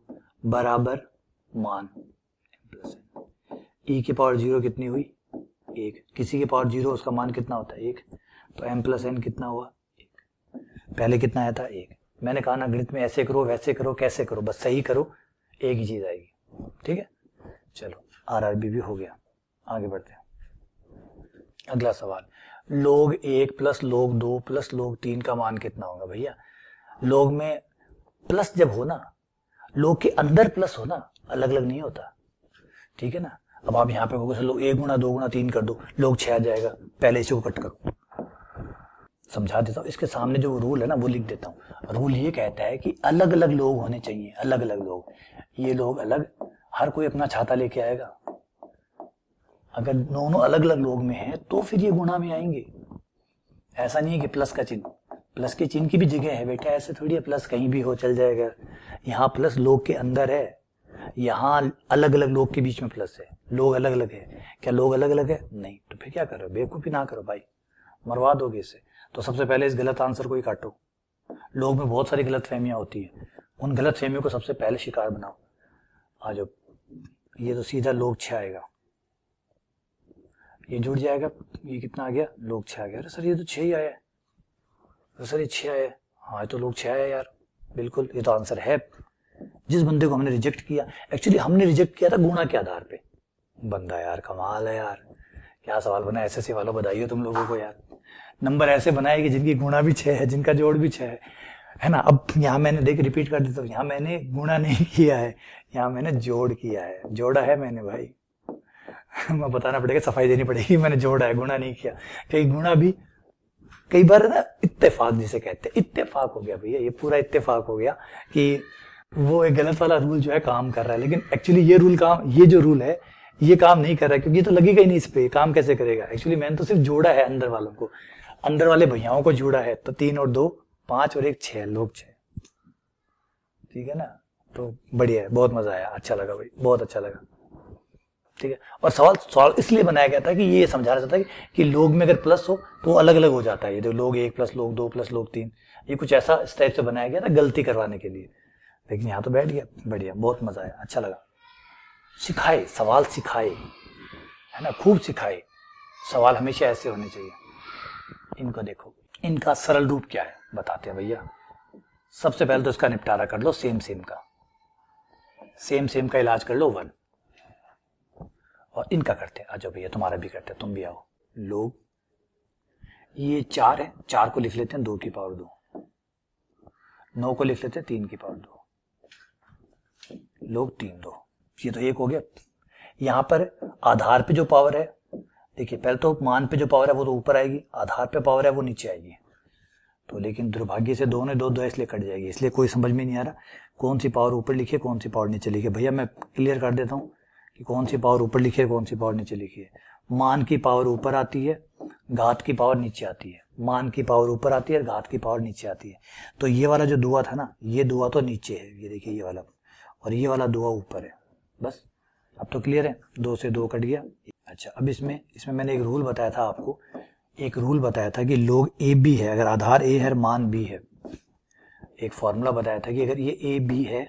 बराबर मान प्लस ई की पावर 0 कितनी हुई 1, किसी की पावर 0 उसका मान कितना होता है 1, तो m प्लस n कितना हुआ 1। पहले कितना आया था 1। मैंने कहा ना गणित में ऐसे करो वैसे करो कैसे करो, बस सही करो, एक ही चीज आएगी। ठीक है, चलो आरआरबी भी हो गया, आगे बढ़ते हैं। अगला सवाल, log 1 plus log 2 plus log 3 का मान कितना होगा। भैया log में प्लस जब हो ना, log के अंदर प्लस हो ना, अलग अलग नहीं होता। ठीक है ना। अब आप यहाँ पे कहोगे सर log 1 गुणा 2 गुणा 3 कर दो, log 6 आ जाएगा, पहले इसे को कट करो। समझा देता हूँ, इसके सामने जो रूल है ना वो लिख देता हूँ। रूल ये कहता है कि अलग अलग लोग होने चाहिए, अलग अलग लोग। ये लोग अलग, हर कोई अपना छाता लेके आएगा। अगर दोनों अलग अलग लोग में हैं तो फिर ये गुणा में आएंगे। ऐसा नहीं है कि प्लस का चिन्ह, प्लस के चिन्ह की भी जगह है बेटा, ऐसे थोड़ी है प्लस कहीं भी हो चल जाएगा। यहाँ प्लस लोग के अंदर है, यहाँ अलग अलग लोग के बीच में प्लस है, लोग अलग अलग है। क्या लोग अलग अलग है? नहीं। तो फिर क्या करो, बेवकूफी ना करो भाई, मरवा दोगे इसे। तो सबसे पहले इस गलत आंसर को ही काटो। लोग में बहुत सारी गलत फहमियां होती है, उन गलत फहमियों को सबसे पहले शिकार बनाओ। आ जाओ, ये तो सीधा log 6 आएगा, ये जुड़ जाएगा, ये कितना आ गया log 6 आ गया। अरे सर ये तो 6 ही आया है, तो सर ये 6 आया है। हाँ ये तो log 6 आया यार, बिल्कुल ये तो आंसर है। जिस बंदे को हमने रिजेक्ट किया, एक्चुअली हमने रिजेक्ट किया था गुणा के आधार पे। बंदा यार कमाल है यार, क्या सवाल बना एसएससी वालों, बधाई हो तुम लोगों को यार। नंबर ऐसे बनाए कि जिनकी गुणा भी 6 है, जिनका जोड़ भी 6 है ना। अब यहाँ मैंने देख रिपीट कर देता हूँ, यहाँ मैंने गुणा नहीं किया है, यहाँ मैंने जोड़ किया है, जोड़ा है मैंने भाई। मैं बताना पड़ेगा, सफाई देनी पड़ेगी, मैंने जोड़ा है, गुणा नहीं किया। क्योंकि गुणा भी कई बार ना इत्तेफाक जिसे कहते हैं, इत्तेफाक हो गया भैया, ये पूरा इत्तेफाक हो गया कि वो एक गलत वाला रूल जो है काम कर रहा है, लेकिन एक्चुअली ये रूल काम, ये जो रूल है ये काम नहीं कर रहा है, क्योंकि ये तो लगेगा ही नहीं इस पे, काम कैसे करेगा। एक्चुअली मैंने तो सिर्फ जोड़ा है अंदर वालों को, अंदर वाले भैयाओं को जोड़ा है, तो 3 और 2 5 और 1 6, लोग 6। ठीक है ना, तो बढ़िया है, बहुत मजा आया, अच्छा लगा भाई, बहुत अच्छा लगा। ठीक है, और सवाल इसलिए बनाया गया था कि ये समझाना चाहता है कि लोग में अगर प्लस हो तो अलग अलग हो जाता है। ये देखो log 1 plus log 2 plus log 3, ये कुछ ऐसा इस टाइप से बनाया गया था गलती करवाने के लिए, लेकिन यहाँ तो बैठ गया, बढ़िया, बहुत मजा आया, अच्छा लगा। सिखाए, सवाल सिखाए, है ना, खूब सिखाए। सवाल हमेशा ऐसे होने चाहिए। इनको देखो, इनका सरल रूप क्या है बताते हैं भैया। सबसे पहले तो इसका निपटारा कर लो, सेम सेम का इलाज कर लो 1, और इनका करते हैं। आ जाओ भैया, तुम्हारा भी करते हैं, तुम भी आओ। लोग ये 4 है, 4 को लिख लेते हैं 2 की पावर 2, 9 को लिख लेते हैं 3 की पावर 2, लोग 3 2, ये तो 1 हो गया। यहां पर आधार पे जो पावर है, देखिए पहले तो मान पे जो पावर है वो तो ऊपर आएगी, आधार पे पावर है वो नीचे आएगी। तो लेकिन दुर्भाग्य से दोनों 2 2 इसलिए कट जाएगी, इसलिए कोई समझ में नहीं आ रहा कौन सी पावर ऊपर लिखी है कौन सी पावर नीचे लिखी है। भैया मैं क्लियर कर देता हूं कि कौन सी पावर ऊपर लिखी है कौन सी पावर नीचे लिखी है। मान की पावर ऊपर आती है, घात की पावर नीचे आती है। मान की पावर ऊपर आती है, घात की पावर नीचे आती है। तो ये वाला जो दुआ था ना, ये दुआ तो नीचे है, ये देखिए ये वाला, और ये वाला दुआ ऊपर है। बस अब तो क्लियर है, 2 से 2 कट गया। अच्छा, अब इसमें मैंने एक रूल बताया था आपको, एक रूल बताया था कि लोग ए बी है, अगर आधार ए है मान बी है, एक फॉर्मूला बताया था कि अगर ये ए बी है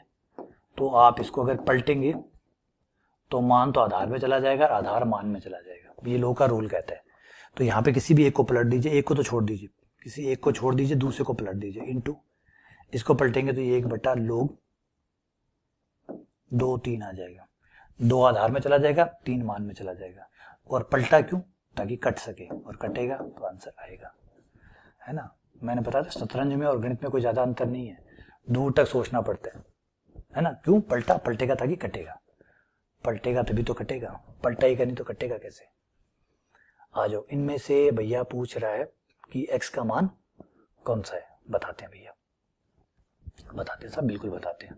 तो आप इसको अगर पलटेंगे तो मान तो आधार में चला जाएगा, आधार मान में चला जाएगा। ये लोग का रूल कहता है। तो यहाँ पे किसी भी एक को पलट दीजिए, एक को तो छोड़ दीजिए, किसी एक को छोड़ दीजिए, दूसरे को पलट दीजिए, इनटू इसको पलटेंगे तो ये 1 लोग 2 3 आ जाएगा, 2 आधार में चला जाएगा, 3 मान में चला जाएगा। और पलटा क्यों? ताकि कट सके, और कटेगा तो आंसर आएगा, है ना। मैंने बताया था शतरंज में और गणित में कोई ज्यादा अंतर नहीं है, दूर तक सोचना पड़ता है ना। क्यों पलटेगा ताकि कटेगा, पलटेगा तभी तो कटेगा, पलटा ही नहीं तो कटेगा कैसे। आ जाओ, इनमें से भैया पूछ रहा है कि x का मान कौन सा है, बताते हैं भैया, बताते हैं साहब, बिल्कुल बताते हैं।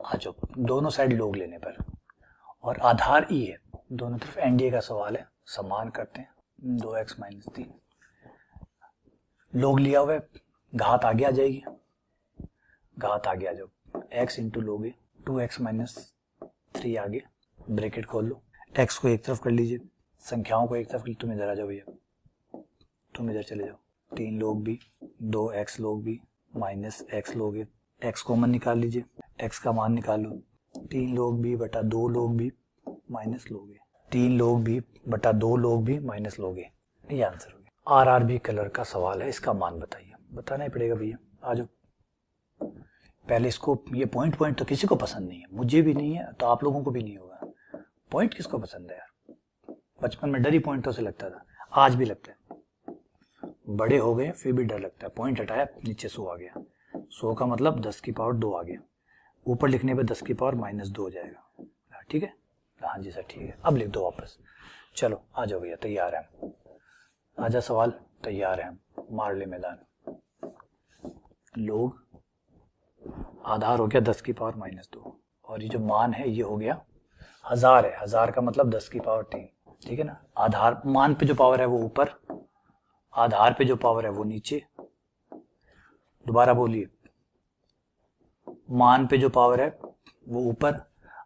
आ जाओ, दोनों साइड लोग लेने पर, और आधार ई है, दोनों तरफ एनडीए का सवाल है, समान करते हैं। 2x माइनस 3 लोग लिया हुआ है, घात आगे आ जाएगी, घात आगे आ जाओ, x इंटू लोगे 2x माइनस 3 आगे, ब्रैकेट खोल लो, x को एक तरफ कर लीजिए, संख्याओं को एक तरफ, तुम इधर आ जाओ भैया, तुम इधर चले जाओ, 3 लोग भी, 2x लोग भी, माइनस x लोगे, x कॉमन निकाल लीजिए, x का मान निकाल लो, 3 लोग भी बटा 2 लोग भी माइनस लोगे, 3 लोग भी बटा 2 लोग भी माइनस लोगे, ये आंसर हो गया। आरआरबी कलर का सवाल है, इसका मान बताइए, बताना ही पड़ेगा भैया, आ जाओ। पहले इसको, ये पॉइंट तो किसी को पसंद नहीं है, मुझे भी नहीं है, तो आप लोगों को भी नहीं होगा। पॉइंट किसको पसंद है यार, बचपन में डर ही पॉइंटों से लगता था, आज भी लगता है, बड़े हो गए फिर भी डर लगता है। पॉइंट हटाया, नीचे 100 आ गया, 100 का मतलब 10 की पावर 2 आ गया, ऊपर लिखने पे 10 की पावर माइनस 2 हो जाएगा, ठीक है, हाँ जी सर ठीक है, अब लिख दो वापस। चलो आ जाओ भैया, तैयार है हम, आजा सवाल, तैयार है हम, मार ले मैदान। लोग, आधार हो गया 10 की पावर माइनस 2, और ये जो मान है ये हो गया 1000 है, 1000 का मतलब 10 की पावर 3, ठीक है ना। आधार, मान पे जो पावर है वो ऊपर, आधार पे जो पावर है वो नीचे, दोबारा बोलिए, मान पे जो पावर है वो ऊपर,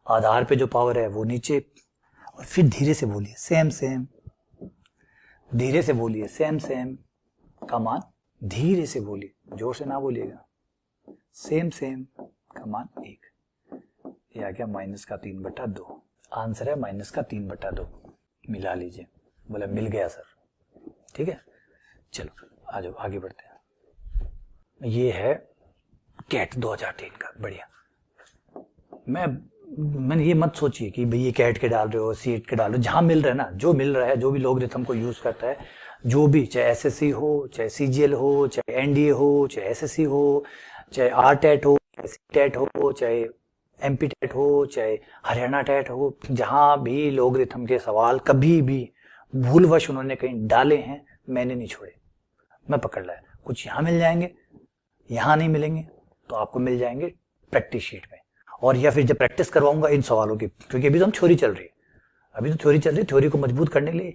आधार पे जो पावर है वो नीचे, और फिर धीरे से बोलिए सेम सेम, धीरे से बोलिए सेम सेम का मान, धीरे से बोलिए, जोर से ना बोलिएगा, सेम सेम का मान 1, ये आ गया माइनस का 3/2, आंसर है माइनस का 3/2, मिला लीजिए, बोले मिल गया सर, ठीक है। चलो आ जाओ आगे बढ़ते हैं। ये है कैट 2003 का, बढ़िया। मैंने ये मत सोचिए कि भाई ये कैट के डाल रहे हो, सीट के डाल रहे हो, जहां मिल रहा है ना, जो मिल रहा है, जो भी लोगरिथम को यूज करता है, जो भी, चाहे एसएससी हो, चाहे सीजीएल हो, चाहे एनडीए हो, चाहे एसएससी हो, चाहे आरटेट हो, चाहे सीटेट हो, चाहे एमपी टेट हो, चाहे हरियाणा टेट हो, जहां भी लोगरिथम के सवाल कभी भी भूलवश उन्होंने कहीं डाले हैं, मैंने नहीं छोड़े, मैं पकड़ लाया। कुछ यहाँ मिल जाएंगे, यहाँ नहीं मिलेंगे, तो आपको मिल जाएंगे प्रैक्टिस शीट में, और या फिर जब प्रैक्टिस करवाऊंगा इन सवालों की, क्योंकि अभी तो हम थ्योरी चल रही है, अभी तो थ्योरी चल रही है, थ्योरी को मजबूत करने के लिए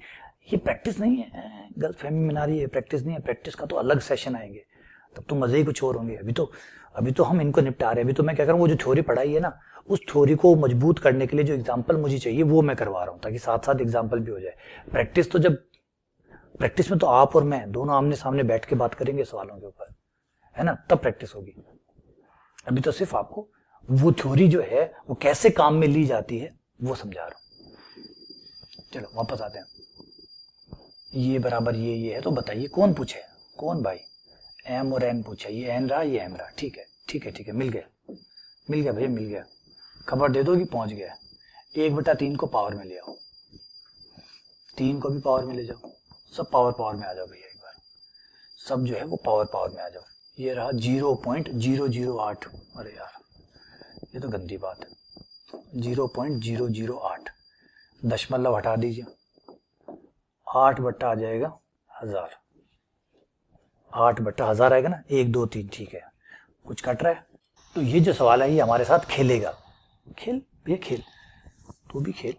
ये प्रैक्टिस नहीं है, गलतफहमी में ना रही है, प्रैक्टिस नहीं है, प्रैक्टिस का तो अलग सेशन आएंगे, तब तो मजे ही कुछ और होंगे। अभी तो हम इनको निपटा रहे हैं, अभी तो मैं क्या कर रहा हूँ, वो जो थ्योरी पढ़ाई है ना, उस थ्योरी को मजबूत करने के लिए जो एग्जाम्पल मुझे चाहिए वो मैं करवा रहा हूँ, ताकि साथ साथ एग्जाम्पल भी हो जाए। प्रैक्टिस में तो आप और मैं दोनों आमने सामने बैठ के बात करेंगे सवालों के ऊपर, है ना, तब प्रैक्टिस होगी। अभी तो सिर्फ आपको वो थ्योरी जो है वो कैसे काम में ली जाती है वो समझा रहा हूं। चलो वापस आते हैं, ये बराबर ये है, तो बताइए कौन पूछे, कौन भाई, एम और एन पूछा, ये एन रहा, ये एम रहा, ठीक है, मिल गया भैया, मिल गया, खबर दे दो कि पहुंच गया। 1/3 को पावर में ले आओ, 3 को भी पावर में ले जाओ, सब पावर में आ जाओ भैया, एक बार सब जो है वो पावर में आ जाओ। ये रहा 0.008, अरे यार ये तो गंदी बात है, 0.008, दशमलव हटा दीजिए, 8 बट्टा आ जाएगा 1000, 8/1000 आएगा ना, 1 2 3, ठीक है, कुछ कट रहा है, तो ये जो सवाल है ये हमारे साथ खेलेगा, खेल भैया खेल, तू भी खेल।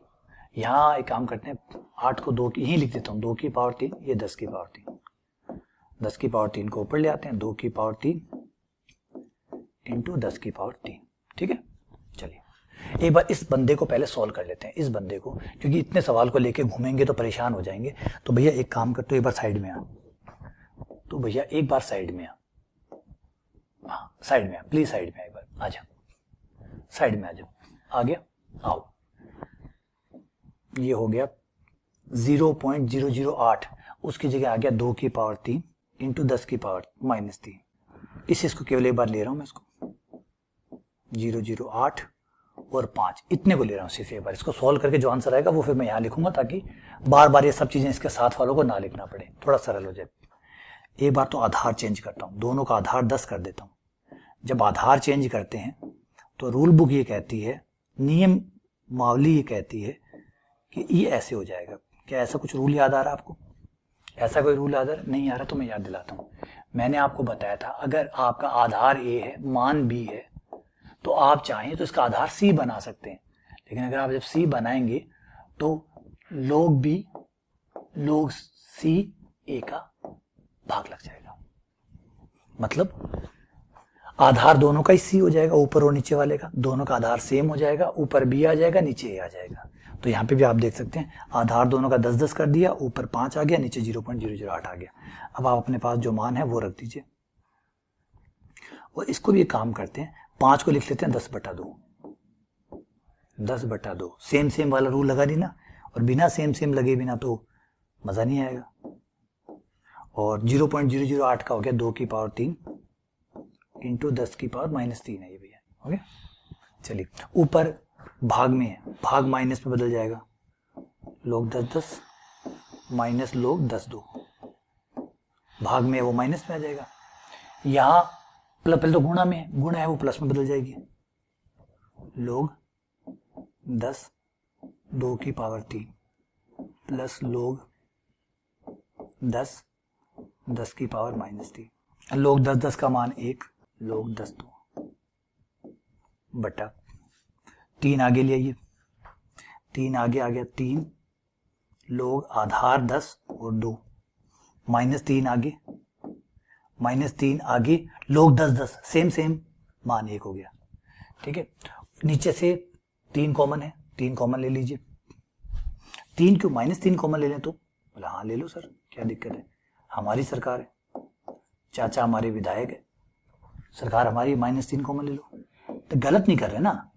यहाँ एक काम करते हैं, 8 को 2 यहीं लिख देता हूँ, 2 की पावर 3, ये 10 की पावर 3, 10 की पावर 3 को ऊपर ले आते हैं, 2 की पावर 3 इंटू 10 की पावर 3, ठीक है। चलिए एक बार इस बंदे को पहले सॉल्व कर लेते हैं, इस बंदे को, क्योंकि इतने सवाल को लेके घूमेंगे तो परेशान हो जाएंगे। तो भैया एक काम करते हो, एक बार साइड में आ, तो भैया एक बार साइड में आ, हाँ साइड में आ, प्लीज साइड में एक बार आ जा, साइड में आ जाओ, आ गया, आओ, ये हो गया 0.008, उसकी जगह आ गया 2 की पावर 3 इंटू 10 की पावर -3, इसको केवल एक बार ले रहा हूं मैं, इसको 008 और 5 इतने को ले रहा हूं सिर्फ एक बार, इसको सॉल्व करके जो आंसर आएगा वो फिर मैं यहां लिखूंगा, ताकि बार बार ये सब चीजें इसके साथ वालों को ना लिखना पड़े, थोड़ा सरल हो जाए। एक बार तो आधार चेंज करता हूं, दोनों का आधार 10 कर देता हूं। जब आधार चेंज करते हैं तो रूल बुक ये कहती है, नियम मावली ये कहती है कि ये ऐसे हो जाएगा। क्या ऐसा कुछ रूल याद आ रहा है आपको? ऐसा कोई रूल आधार नहीं आ रहा तो मैं याद दिलाता हूं। मैंने आपको बताया था अगर आपका आधार ए है, मान बी है, तो आप चाहें तो इसका आधार सी बना सकते हैं। लेकिन अगर आप जब सी बनाएंगे तो log b log c a का भाग लग जाएगा। मतलब आधार दोनों का ही सी हो जाएगा, ऊपर और नीचे वाले का, दोनों का आधार सेम हो जाएगा, ऊपर बी आ जाएगा, नीचे ए आ जाएगा। तो यहाँ पे भी आप देख सकते हैं आधार दोनों का 10-10 कर दिया, ऊपर 5 आ गया, नीचे 0.008 आ गया। अब आप अपने पास जो मान है वो रख दीजिए और इसको भी काम करते हैं, 5 को लिख लेते हैं 10/2। 10/2 सेम सेम वाला रूल लगा दी ना, और बिना सेम सेम लगे बिना तो मजा नहीं आएगा। और 0.008 का हो गया 2 की पावर 3 इंटू 10 की पावर -3 है ये भैया। ओके चलिए, ऊपर भाग में है, भाग माइनस में बदल जाएगा, log 10 माइनस log 10 भाग में है वो माइनस में आ जाएगा। यहां पहले तो गुणा में है, गुणा है वो प्लस में बदल जाएगी, log 10 2 की पावर 3 प्लस log 10 की पावर -3। log 10 का मान 1, log 10 बटा 3 आगे ले आइए, 3 आगे आ गया 3 log आधार 10 और 2 -3 आगे, -3 आगे log 10 सेम सेम मान 1 हो गया। ठीक है, नीचे से 3 कॉमन है, 3 कॉमन ले लीजिए। 3 क्यों, -3 कॉमन ले लें तो बोला हाँ ले लो सर, क्या दिक्कत है, हमारी सरकार है, चाचा हमारे विधायक है, सरकार हमारी, -3 कॉमन ले लो। तो गलत नहीं कर रहे ना,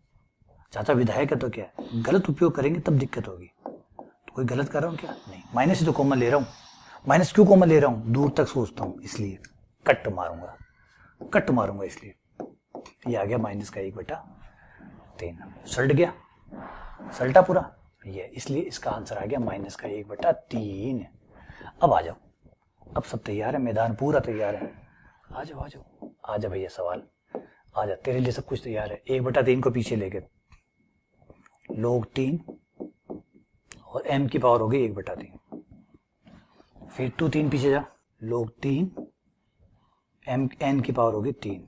चाचा विधायक है तो क्या है, गलत उपयोग करेंगे तब दिक्कत होगी। तो कोई गलत कर रहा हूँ क्या, नहीं, माइनस ही तो कॉमन ले रहा हूँ। माइनस क्यों कॉमन ले रहा हूँ, दूर तक सोचता हूँ इसलिए, कट मारूंगा इसलिए। ये आ गया -1/3, सल्ट गया, सल्टा पूरा ये, इसलिए इसका आंसर आ गया -1/3। अब आ जाओ, अब सब तैयार है, मैदान पूरा तैयार है, आ जाओ भैया सवाल, आ जा, तेरे लिए सब कुछ तैयार है। 1/3 को पीछे लेके log 3 और m की पावर हो गई 1/3, फिर तू 3 पीछे जा, log 3 n की पावर हो गई 3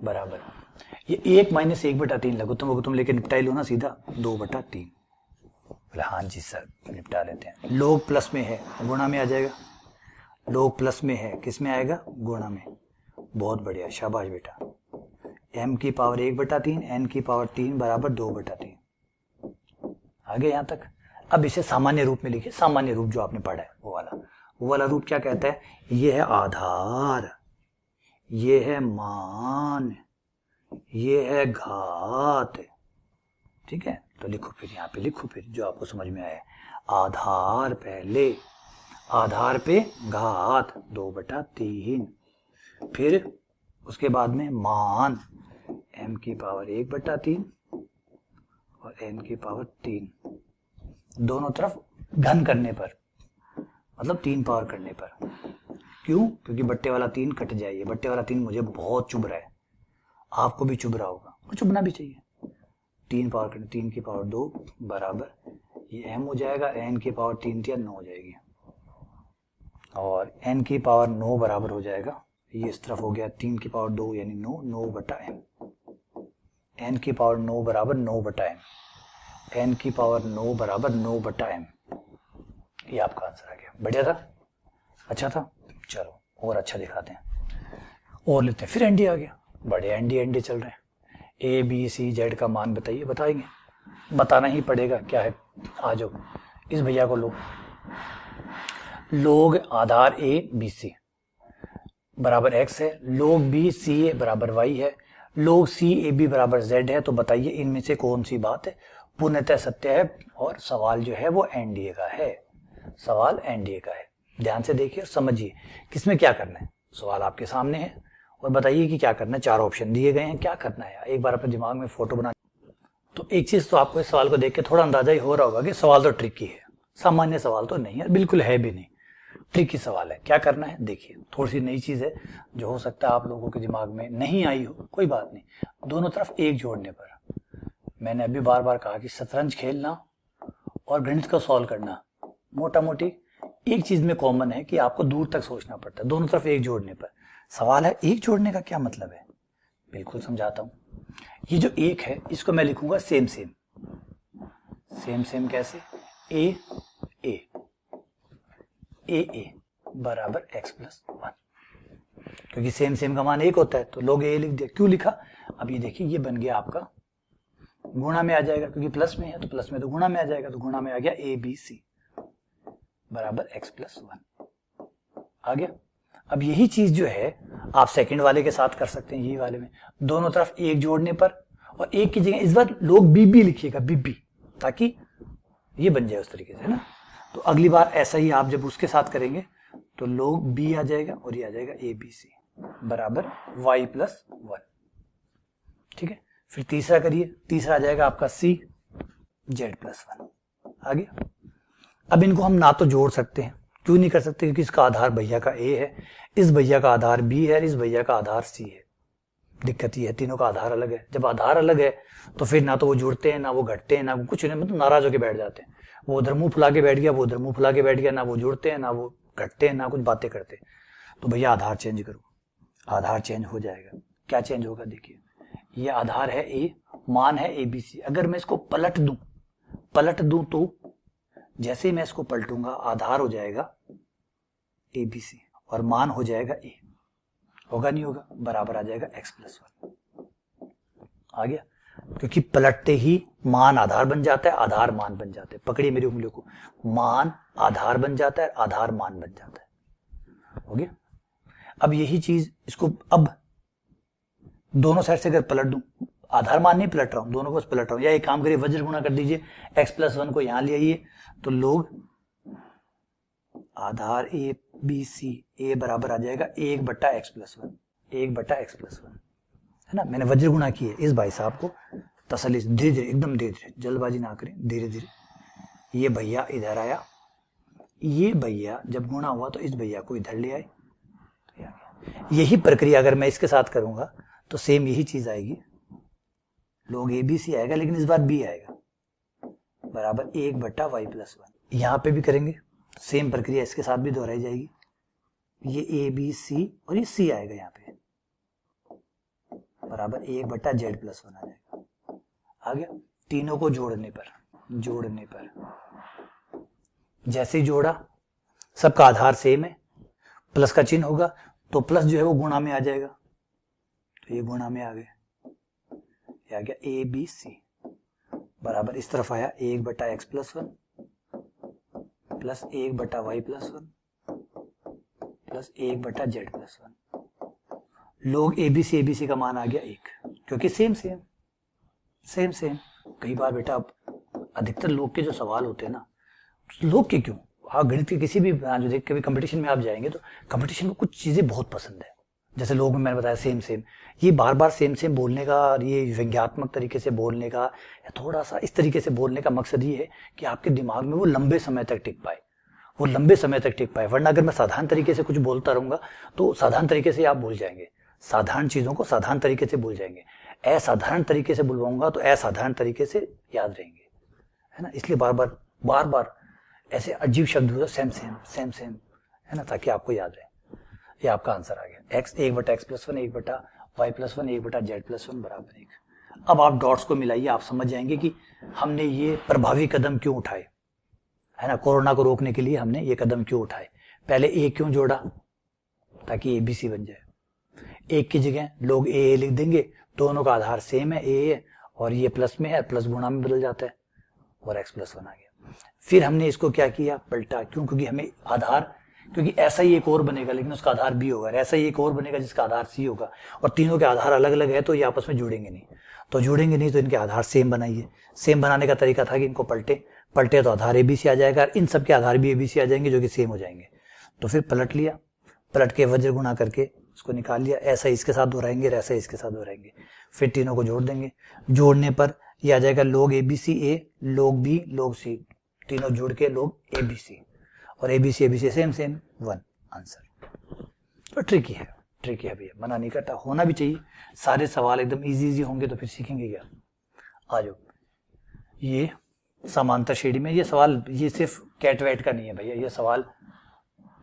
बराबर, ये 1 - 1/3 लघुत्तम लेके निपटा लो ना सीधा, 2/3। बोले हाँ जी सर निपटा लेते हैं। log प्लस में है गुणा में आ जाएगा, log प्लस में है किस में आएगा, गुणा में, बहुत बढ़िया शाबाश बेटा। m की पावर 1/3 n की पावर 3 बराबर 2/3। आगे यहां तक। अब इसे सामान्य रूप में लिखिए, सामान्य रूप जो आपने पढ़ा है वो वाला रूप क्या कहता है, ये है आधार, ये है मान, ये है घात। ठीक है, तो लिखो फिर, यहाँ पे लिखो फिर जो आपको समझ में आया, आधार पहले, आधार पे घात 2/3, फिर उसके बाद में मान m की पावर 1/3 और n की पावर 3, दोनों तरफ घन करने पर, मतलब 3 पावर करने पर। क्यों, क्योंकि बट्टे वाला 3 कट जाए, बट्टे वाला 3 मुझे बहुत चुभ रहा है, आपको भी चुभ रहा होगा और चुभना भी चाहिए। 3 पावर करने, 3 की पावर 2 बराबर, ये m हो जाएगा, n की पावर 3 थी 9 हो जाएगी, और n की पावर 9 बराबर हो जाएगा, ये इस तरफ हो गया 3 की पावर 2 यानी 9/m, n की पावर 9 बराबर 9/m, n की पावर 9 बराबर 9/m। ये आपका आंसर आ गया, बढ़िया था, अच्छा था। चलो और अच्छा दिखाते हैं, और लेते हैं, फिर एनडी आ गया, बड़े एनडी चल रहे हैं। ए बी सी जेड का मान बताइए, बताएंगे, बताना ही पड़ेगा, क्या है, आ जाओ, इस भैया को लो, log Aadhaar a b c बराबर x है, log b c a बराबर y है, log c a b बराबर z है। तो बताइए इनमें से कौन सी बात पूर्णतः सत्य है, और सवाल जो है वो एनडीए का है, सवाल एनडीए का है। ध्यान से देखिए और समझिए किसमें क्या करना है, सवाल आपके सामने है और बताइए कि क्या करना है। 4 ऑप्शन दिए गए हैं, क्या करना है, एक बार अपने दिमाग में फोटो बना। तो एक चीज तो आपको इस सवाल को देख के थोड़ा अंदाजा ही हो रहा होगा कि सवाल तो ट्रिकी है, सामान्य सवाल तो नहीं है, बिल्कुल है भी नहीं, ट्रिकी सवाल है। क्या करना है देखिए, थोड़ी सी नई चीज है जो हो सकता है आप लोगों के दिमाग में नहीं आई हो, कोई बात नहीं, दोनों तरफ एक जोड़ने पर। मैंने अभी बार बार कहा कि शतरंज खेलना और गणित को सॉल्व करना मोटा मोटी एक चीज में कॉमन है कि आपको दूर तक सोचना पड़ता है दोनों तरफ एक जोड़ने पर। सवाल है एक जोड़ने का क्या मतलब है, बिल्कुल समझाता हूं। ये जो एक है इसको मैं लिखूंगा सेम सेम। सेम सेम कैसे, ए ए ए बराबर x प्लस 1, क्योंकि सेम सेम का मान एक होता है तो लोग ए लिख दिया। क्यों लिखा, अब ये देखिए ये बन गया आपका गुणा में आ जाएगा, क्योंकि प्लस में है तो प्लस में तो गुणा में आ जाएगा, तो गुणा में आ गया ए बी सी बराबर x प्लस 1 आ गया। अब यही चीज जो है आप सेकंड वाले के साथ कर सकते हैं, यही वाले में दोनों तरफ एक जोड़ने पर, और एक की जगह इस बार लोग बीबी लिखिएगा, बीबी, ताकि ये बन जाए उस तरीके से ना। तो अगली बार ऐसा ही आप जब उसके साथ करेंगे तो लोग बी आ जाएगा और ये आ जाएगा ए बी सी बराबर y प्लस 1, ठीक है। फिर तीसरा करिए, तीसरा आ जाएगा आपका सी जेड प्लस 1 आ गया। अब इनको हम ना तो जोड़ सकते हैं, क्यों नहीं कर सकते, क्योंकि इसका आधार भैया का ए है, इस भैया का आधार बी है, इस भैया का आधार सी है। दिक्कत ये है तीनों का आधार अलग है। जब आधार अलग है तो फिर ना तो वो जुड़ते हैं ना वो घटते हैं ना कुछ नहीं, मतलब नाराज होकर बैठ जाते हैं। वो उधर मुंह फुला के बैठ गया, वो उधर मुंह फुला के बैठ गया, ना वो जुड़ते हैं ना वो घटते हैं ना कुछ बातें करते। तो भैया आधार चेंज करो, आधार चेंज हो जाएगा। क्या चेंज होगा, देखिए ये आधार है ए, मान है ए बी सी। अगर मैं इसको पलट दूं तो जैसे ही मैं इसको पलटूंगा आधार हो जाएगा ए बी सी और मान हो जाएगा ए, होगा नहीं होगा, बराबर आ जाएगा x प्लस 1 आ गया। क्योंकि पलटते ही मान आधार बन जाता है, आधार मान बन जाते हैं। पकड़िए मेरी उंगलियों को, मान आधार बन जाता है, आधार मान बन जाता है, हो गया। अब यही चीज इसको अब दोनों साइड से अगर पलट दूं, आधार मान नहीं पलट रहा हूं, दोनों को पलट रहा हूं, या एक काम करिए वज्र गुणा कर दीजिए, x प्लस 1 को यहां ले आइए तो लोग आधार ए बी सी ए बराबर आ जाएगा 1/x प्लस 1, 1/x प्लस 1 है ना। मैंने वज्र गुणा की है, इस भाई साहब को तसल्ली से धीरे धीरे, एकदम धीरे धीरे, जल्दबाजी ना करें, धीरे धीरे। ये भैया इधर आया, ये भैया जब गुणा हुआ तो इस भैया को इधर ले आए, तो यही प्रक्रिया अगर मैं इसके साथ करूंगा तो सेम यही चीज आएगी। लोग ए बी सी आएगा लेकिन इस बार बी आएगा बराबर 1/y प्लस 1। यहां पे भी करेंगे सेम प्रक्रिया, इसके साथ भी दोहराई जाएगी। ये ए बी सी और ये सी आएगा यहाँ पे बराबर 1/z प्लस 1 आ जाएगा, आ गया। तीनों को जोड़ने पर जैसे ही जोड़ा सबका आधार सेम है, प्लस का चिन्ह होगा तो प्लस जो है वो गुणा में आ जाएगा, तो ये गुणा में आ गया, ये आ गया ए बी सी बराबर इस तरफ आया 1/x plus 1 plus 1/y plus 1 plus 1/z plus 1। लोग एबीसी का मान आ गया 1, क्योंकि सेम सेम। कई बार बेटा अधिकतर लोग के जो सवाल होते हैं ना, लोग के क्यों, आप गणित के किसी भी जो देख कभी कंपटीशन में आप जाएंगे तो कंपटीशन को कुछ चीजें बहुत पसंद है। जैसे लोग में मैंने बताया सेम, ये बार बार सेम बोलने का, ये व्यंग्यात्मक तरीके से बोलने का या थोड़ा सा इस तरीके से बोलने का मकसद ये है कि आपके दिमाग में वो लंबे समय तक टिक पाए, वरना अगर मैं साधारण तरीके से कुछ बोलता रहूंगा तो साधारण तरीके से आप भूल जाएंगे, साधारण चीजों को साधारण तरीके से भूल जाएंगे। असाधारण तरीके से बुलवाऊंगा तो असाधारण तरीके से याद रहेंगे, है ना। इसलिए बार बार ऐसे अजीब शब्द हो, सेम है ना, ताकि आपको याद रहे। ये आपका आंसर आ गया, x 1/x plus 1 1/y plus 1 1/z plus 1 बराबर 1। अब आप डॉट्स को मिलाइए, आप समझ जाएंगे कि हमने ये प्रभावी कदम क्यों उठाए, है ना। कोरोना को रोकने के लिए हमने ये कदम क्यों उठाए। पहले ए क्यों जोड़ा, ताकि एबीसी बन जाए। एक की जगह लोग ए लिख देंगे, दोनों का आधार सेम है ए, और ये प्लस में है, प्लस गुणा में बदल जाता है और x प्लस 1 आ गया। फिर हमने इसको क्या किया, पलटा। क्यों, क्योंकि हमें आधार, क्योंकि ऐसा ही एक और बनेगा लेकिन उसका आधार बी होगा, ऐसा ही एक और बनेगा जिसका आधार सी होगा, और तीनों के आधार अलग अलग है तो ये आपस में जुड़ेंगे नहीं, तो इनके आधार सेम बनाइए। सेम बनाने का तरीका था कि इनको पलटे तो आधार एबीसी आ जाएगा, और इन सबके आधार भी एबीसी आ जाएंगे जो कि सेम हो जाएंगे। तो फिर पलट लिया, पलट के वज्र गुणा करके उसको निकाल लिया। ऐसा इसके साथ दोहराएंगे, ऐसा इसके साथ दोहराएंगे, फिर तीनों को जोड़ देंगे। जोड़ने पर ये आ जाएगा लोग एबीसी ए, लोग बी, लोग सी, तीनों जोड़ के लोग एबीसी, और एबीसी सेम 1 आंसर। तो ट्रिकी है भैया, मना नहीं करता, होना भी चाहिए। सारे सवाल एकदम इजी होंगे तो फिर सीखेंगे क्या। आ जाओ, ये समांतर श्रेणी में ये सवाल, ये सिर्फ कैट वैट का नहीं है भैया, ये सवाल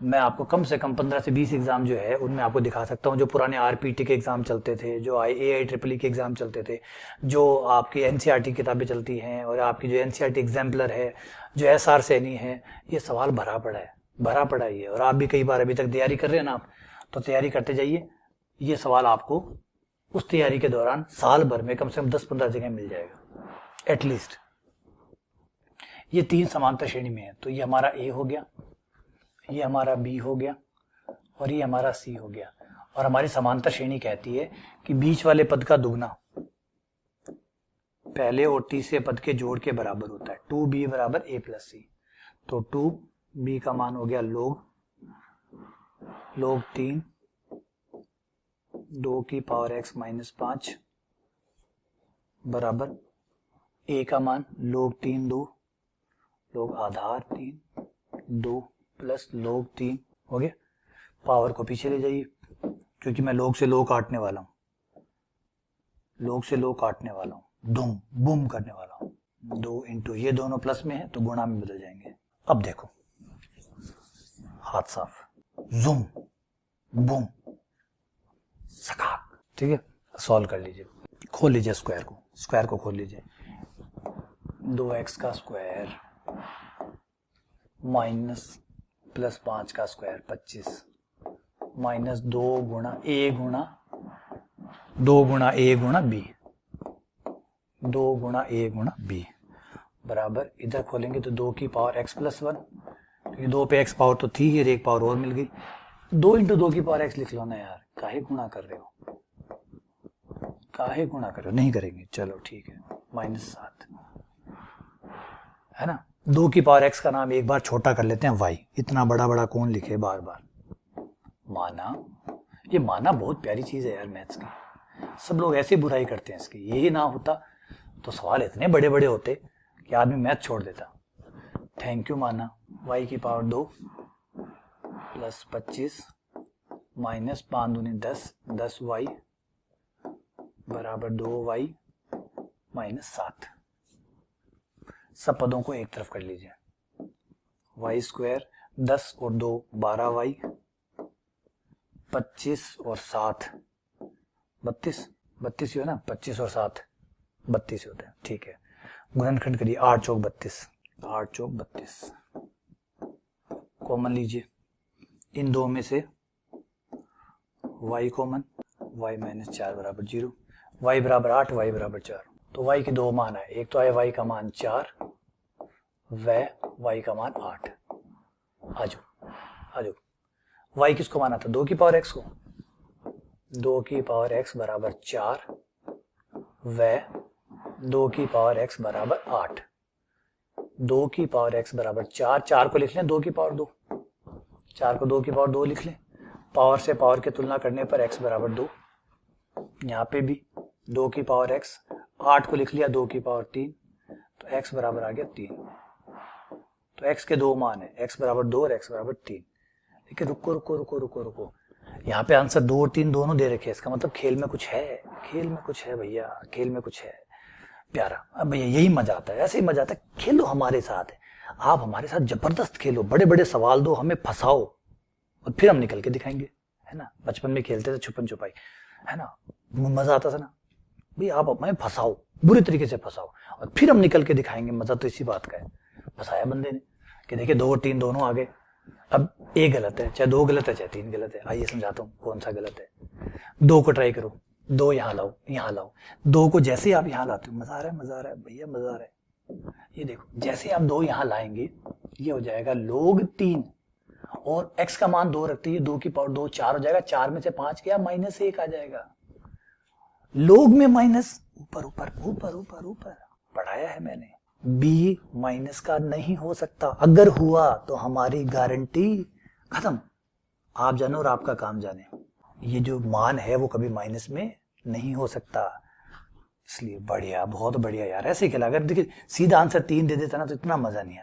मैं आपको कम से कम 15 से 20 एग्जाम जो है उनमें आपको दिखा सकता हूँ, जो पुराने आरपीटी के एग्जाम चलते थे, जो AIEEE के एग्जाम चलते थे, जो आपकी एनसीईआरटी किताबें चलती हैं, और आपकी जो एनसीईआरटी एग्जाम्पलर है, जो SR सैनी है, ये सवाल भरा पड़ा है, भरा पड़ा ही है। और आप भी कई बार अभी तक तैयारी कर रहे हैं ना आप, तो तैयारी करते जाइए, ये सवाल आपको उस तैयारी के दौरान साल भर में कम से कम 10-15 जगह मिल जाएगा एटलीस्ट। ये 3 समांतर श्रेणी में है, तो ये हमारा A हो गया, ये हमारा B हो गया, और ये हमारा C हो गया। और हमारी समांतर श्रेणी कहती है कि बीच वाले पद का दुगना पहले और तीसरे पद के जोड़ के बराबर होता है। 2B बराबर A प्लस C। तो 2B का मान हो गया log 3 2 की पावर x माइनस 5 बराबर A का मान log 3 2 log आधार 3 2 प्लस log 3 हो गया। पावर को पीछे ले जाइए, क्योंकि मैं log से log काटने वाला हूं, log से log काटने वाला हूं, दुम बुम करने वाला हूं। 2 इंटू ये दोनों प्लस में है तो गुणा में बदल जाएंगे। अब देखो, हाथ साफ, जुम बुम सकाक, ठीक है। सॉल्व कर लीजिए, खोल लीजिए स्क्वायर को खोल लीजिए। 2x का स्क्वायर माइनस प्लस 5 का स्क्वायर 25 माइनस 2 गुणा a गुणा b, 2 गुणा a गुणा b बराबर, इधर खोलेंगे तो 2 की पावर x प्लस 1, क्योंकि 2 पे x पावर तो थी और एक पावर और मिल गई। 2 इंटू 2 की पावर x लिख लो ना यार, काहे गुणा कर रहे हो, काहे गुणा कर रहे हो, नहीं करेंगे, चलो ठीक है, माइनस 7 है ना। 2 की पावर x का नाम एक बार छोटा कर लेते हैं y, इतना बड़ा बड़ा कौन लिखे बार बार। माना, ये माना बहुत प्यारी चीज है यार मैथ्स की, सब लोग ऐसे बुराई करते हैं इसकी। यही ना होता तो सवाल इतने बड़े बड़े होते कि आदमी मैथ छोड़ देता। थैंक यू माना। y की पावर 2 प्लस 25 माइनस 5 दूनी 10y बराबर 2y माइनस 7। सब पदों को एक तरफ कर लीजिए। y स्क्वायर 10 और 2 12y, 25 और 7 32 ही हो ना, 25 और 7 32 होते हैं, ठीक है। गुणनखंड करिए, 8 चौक 32 कॉमन लीजिए, इन दो में से y कॉमन, y माइनस 4 बराबर 0, y बराबर 8 y बराबर 4। तो y के दो मान है, एक तो है y का मान 4 व y का मान 8। आ जाओ y किसको माना था, 2 की पावर x को, 2 की पावर x बराबर 4 व 2 की पावर x बराबर 8। 2 की पावर x बराबर 4 को लिख लें 2 की पावर 2, 4 को 2 की पावर 2 लिख लें। पावर से पावर की तुलना करने पर x बराबर 2, यहाँ पे भी 2 की पावर x, 8 को लिख लिया 2 की पावर 3, तो x बराबर आ गया 3। तो x के दो मान है, x बराबर 2 और x बराबर 3। देखिए रुको, यहाँ पे आंसर 2 और 3 दोनों दे रखे हैं, इसका मतलब खेल में कुछ है, भैया, खेल में कुछ है प्यारा। अब भैया यही मजा आता है, ऐसे ही मजा आता है, खेलो हमारे साथ, आप हमारे साथ जबरदस्त खेलो, बड़े बड़े सवाल दो, हमें फंसाओ और फिर हम निकल के दिखाएंगे, है ना। बचपन में खेलते थे छुपन छुपाई, है ना, मजा आता था ना। भाई आप हमें फंसाओ, बुरी तरीके से फंसाओ, और फिर हम निकल के दिखाएंगे। मजा तो इसी बात का है। फंसाया बंदे ने कि देखिए 2 और 3 दोनों आ गए, अब A गलत है, चाहे 2 गलत है चाहे 3 गलत है। आइए समझाता हूँ कौन सा गलत है। 2 को ट्राई करो, 2 यहाँ लाओ, 2 को जैसे ही आप यहाँ लाते हो, मजा आ रहा है भैया, मजा आ रहा है। ये देखो, जैसे आप 2 यहाँ लाएंगे, ये हो जाएगा log 3, और x का मान 2 रखते हैं, 2 की पावर 2 4 हो जाएगा, 4 में से 5 गया, माइनस 1 आ जाएगा। log में माइनस ऊपर पढ़ाया है मैंने। b माइनस का नहीं हो सकता, अगर हुआ तो हमारी गारंटी खत्म। आप जानो और आपका काम जाने, ये जो मान है वो कभी माइनस में नहीं हो सकता। इसलिए बढ़िया, बहुत बढ़िया यार, ऐसे खेला। अगर देखिए सीधा आंसर 3 दे देता ना तो इतना मजा नहीं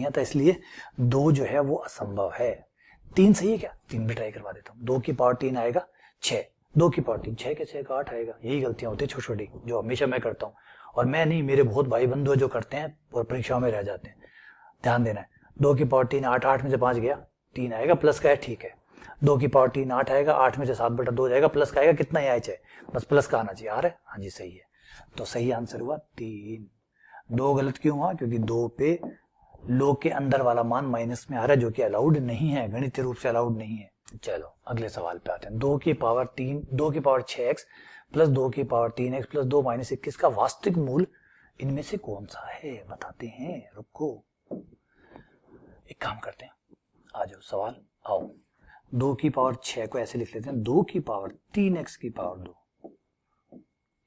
आता, इसलिए 2 जो है वो असंभव है। 3 सही है क्या, 3 भी ट्राई करवा देता हूँ। 2 की पावर 3 आएगा 6, 2 की पावर 3 6 के 6 का 8 आएगा। यही गलतियां होती है छोटी छोटी, जो हमेशा मैं करता हूँ, और मैं नहीं, मेरे बहुत भाई बंधु जो करते हैं और परीक्षाओं में रह जाते हैं। ध्यान देना है। 2 की पावर 3 8, 8 में से 5 गया 3 आएगा, प्लस का है, ठीक है। 2 की पावर 3 8 आएगा, 8 में से 7/2 जाएगा, प्लस का आएगा, कितना ही आए चाहे, बस प्लस का आना चाहिए। आ रहा है, हाँ जी सही है। तो सही आंसर हुआ 3। 2 गलत क्यों हुआ? क्योंकि 2 पे लॉग के अंदर वाला मान माइनस में आ रहा है, जो कि अलाउड नहीं है, गणितीय रूप से अलाउड नहीं है। चलो अगले सवाल पे आते हैं। 2 की पावर 6x प्लस 2 की पावर 3x प्लस 2 माइनस 21 का वास्तविक मूल इनमें से कौन सा है? बताते हैं, रुको। एक काम करते हैं, आ जाओ सवाल, आओ। 2 की पावर 6 को ऐसे लिख लेते हैं, 2 की पावर 3x की पावर 2।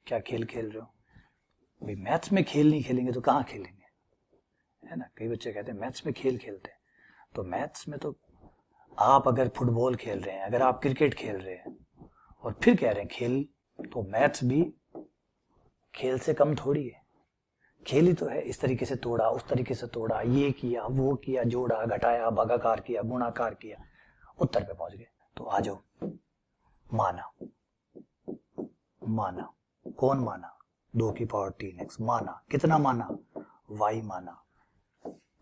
क्या खेल खेल रहे हो भाई? मैथ्स में खेल नहीं खेलेंगे तो कहाँ खेलेंगे, है ना? कई बच्चे कहते हैं मैथ्स में खेल खेलते हैं, तो मैथ्स में तो आप अगर फुटबॉल खेल रहे हैं, अगर आप क्रिकेट खेल रहे हैं और फिर कह रहे हैं खेल, तो मैथ्स भी खेल से कम थोड़ी है। खेल ही तो है। इस तरीके से तोड़ा, उस तरीके से तोड़ा, ये किया, वो किया, जोड़ा, घटाया, भागाकार किया, गुणाकार किया, उत्तर पे पहुंच गए। तो आ जाओ। माना, माना, कौन माना? 2 की पावर 3x माना। कितना माना? y माना।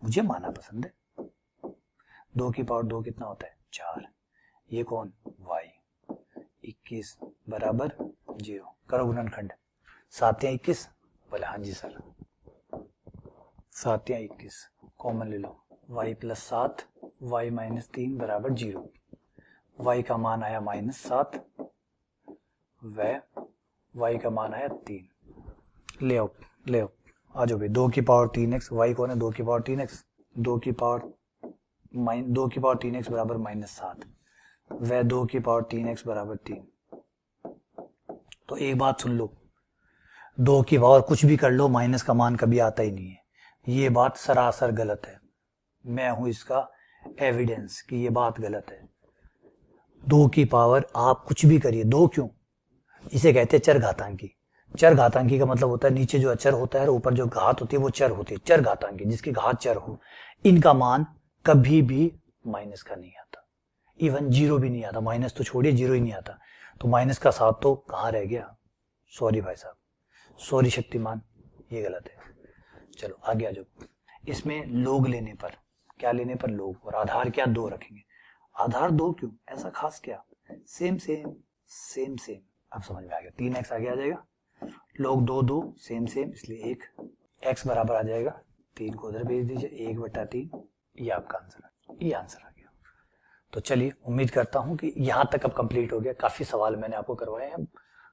मुझे माना पसंद है। 2 की पावर 2 कितना होता है? 4। ये कौन? y। 21 बराबर 0। करो गुणनखंड। 7 या 21? बोले हाँ जी सर। 7 या 21 कॉमन ले लो। y प्लस 7 y माइनस 3 बराबर 0। y का मान आया -7 व y का मान आया 3। ले आओ, ले आओ, आ जाओ भाई। 2 की पावर 3x, y कौन है? 2 की पावर 3x। 2 की पावर 3x बराबर -7 व 2 की पावर 3x बराबर 3। तो एक बात सुन लो, 2 की पावर कुछ भी कर लो, माइनस का मान कभी आता ही नहीं है। ये बात सरासर गलत है। मैं हूं इसका एविडेंस कि ये बात गलत है। 2 की पावर आप कुछ भी करिए, 2 क्यों? इसे कहते हैं चर घातांकी। चर घातांकी का मतलब होता है नीचे जो अचर होता है और ऊपर जो घात होती है वो चर होती है। चर घातांकी, जिसकी घात चर हो, इनका मान कभी भी माइनस का नहीं आता। इवन 0 भी नहीं आता। माइनस तो छोड़िए, 0 ही नहीं आता। तो माइनस का 7 तो कहाँ रह गया? सॉरी भाई साहब, सॉरी शक्तिमान, ये गलत है। चलो आगे आ जाओ। इसमें लोग लेने पर, क्या लेने पर? लोग। और आधार क्या? 2 रखेंगे। आधार 2 क्यों? ऐसा खास क्या? Same same same same. अब समझ में आ गया। 3x आगे आ जाएगा, लोग 2 2 सेम सेम, इसलिए 1। x बराबर आ जाएगा 3 को उधर भेज दीजिए, 1/3। ये आपका आंसर है, ये आंसर आ गया। तो चलिए, उम्मीद करता हूं कि यहां तक अब कंप्लीट हो गया। काफी सवाल मैंने आपको करवाए हैं,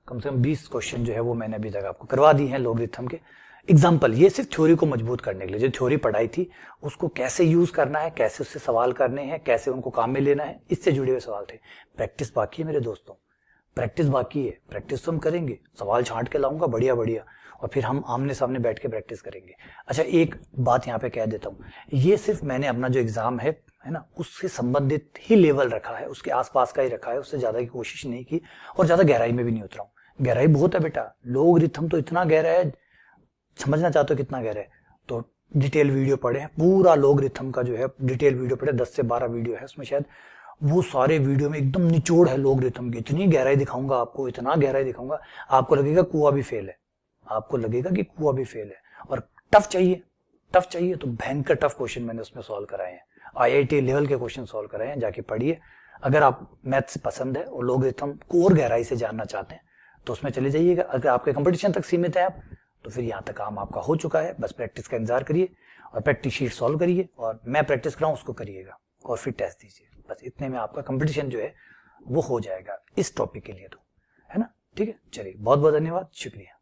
कम से कम 20 क्वेश्चन जो है वो मैंने अभी तक आपको करवा दी हैं लॉगरिथम के। एग्जाम्पल, ये सिर्फ थ्योरी को मजबूत करने के लिए, जो थ्योरी पढ़ाई थी उसको कैसे यूज करना है, कैसे उससे सवाल करने हैं, कैसे उनको काम में लेना है, इससे जुड़े हुए सवाल थे। प्रैक्टिस बाकी है मेरे दोस्तों, प्रैक्टिस बाकी है। प्रैक्टिस तो हम करेंगे, सवाल छांट के लाऊंगा बढ़िया बढ़िया, और फिर हम आमने सामने बैठ के प्रैक्टिस करेंगे। अच्छा, एक बात यहाँ पे कह देता हूँ, ये सिर्फ मैंने अपना जो एग्जाम है ना, उससे संबंधित ही लेवल रखा है, उसके आसपास का ही रखा है, उससे ज्यादा की कोशिश नहीं की, और ज्यादा गहराई में भी नहीं उतरा हूँ। गहराई बहुत है बेटा, लॉगरिथम तो इतना गहरा है, समझना चाहते हो कितना गहरा है तो डिटेल वीडियो पढ़े, पूरा लॉगरिथम का जो है डिटेल वीडियो पढ़े, 10 से 12 वीडियो है उसमें, शायद वो सारे वीडियो में एकदम निचोड़ है लॉगरिथम की। इतनी गहराई दिखाऊंगा आपको, इतना गहराई दिखाऊंगा, आपको लगेगा कुआं भी फेल है, आपको लगेगा कि कुआं भी फेल है। और टफ चाहिए, टफ चाहिए तो भयंकर टफ क्वेश्चन मैंने उसमें सॉल्व कराए हैं, IIT लेवल के क्वेश्चन सॉल्व कराए हैं, जाके पढ़िए। अगर आप मैथ्स पसंद है और लॉगरिथम को और गहराई से जानना चाहते हैं तो उसमें चले जाइएगा। अगर आपके कंपटीशन तक सीमित है आप, तो फिर यहाँ तक काम आपका हो चुका है। बस प्रैक्टिस का इंतजार करिए और प्रैक्टिस शीट सॉल्व करिए, और मैं प्रैक्टिस कराऊं उसको करिएगा, और फिर टेस्ट दीजिए। बस इतने में आपका कंपटीशन जो है वो हो जाएगा इस टॉपिक के लिए, तो है ना। ठीक है, चलिए, बहुत बहुत धन्यवाद, शुक्रिया।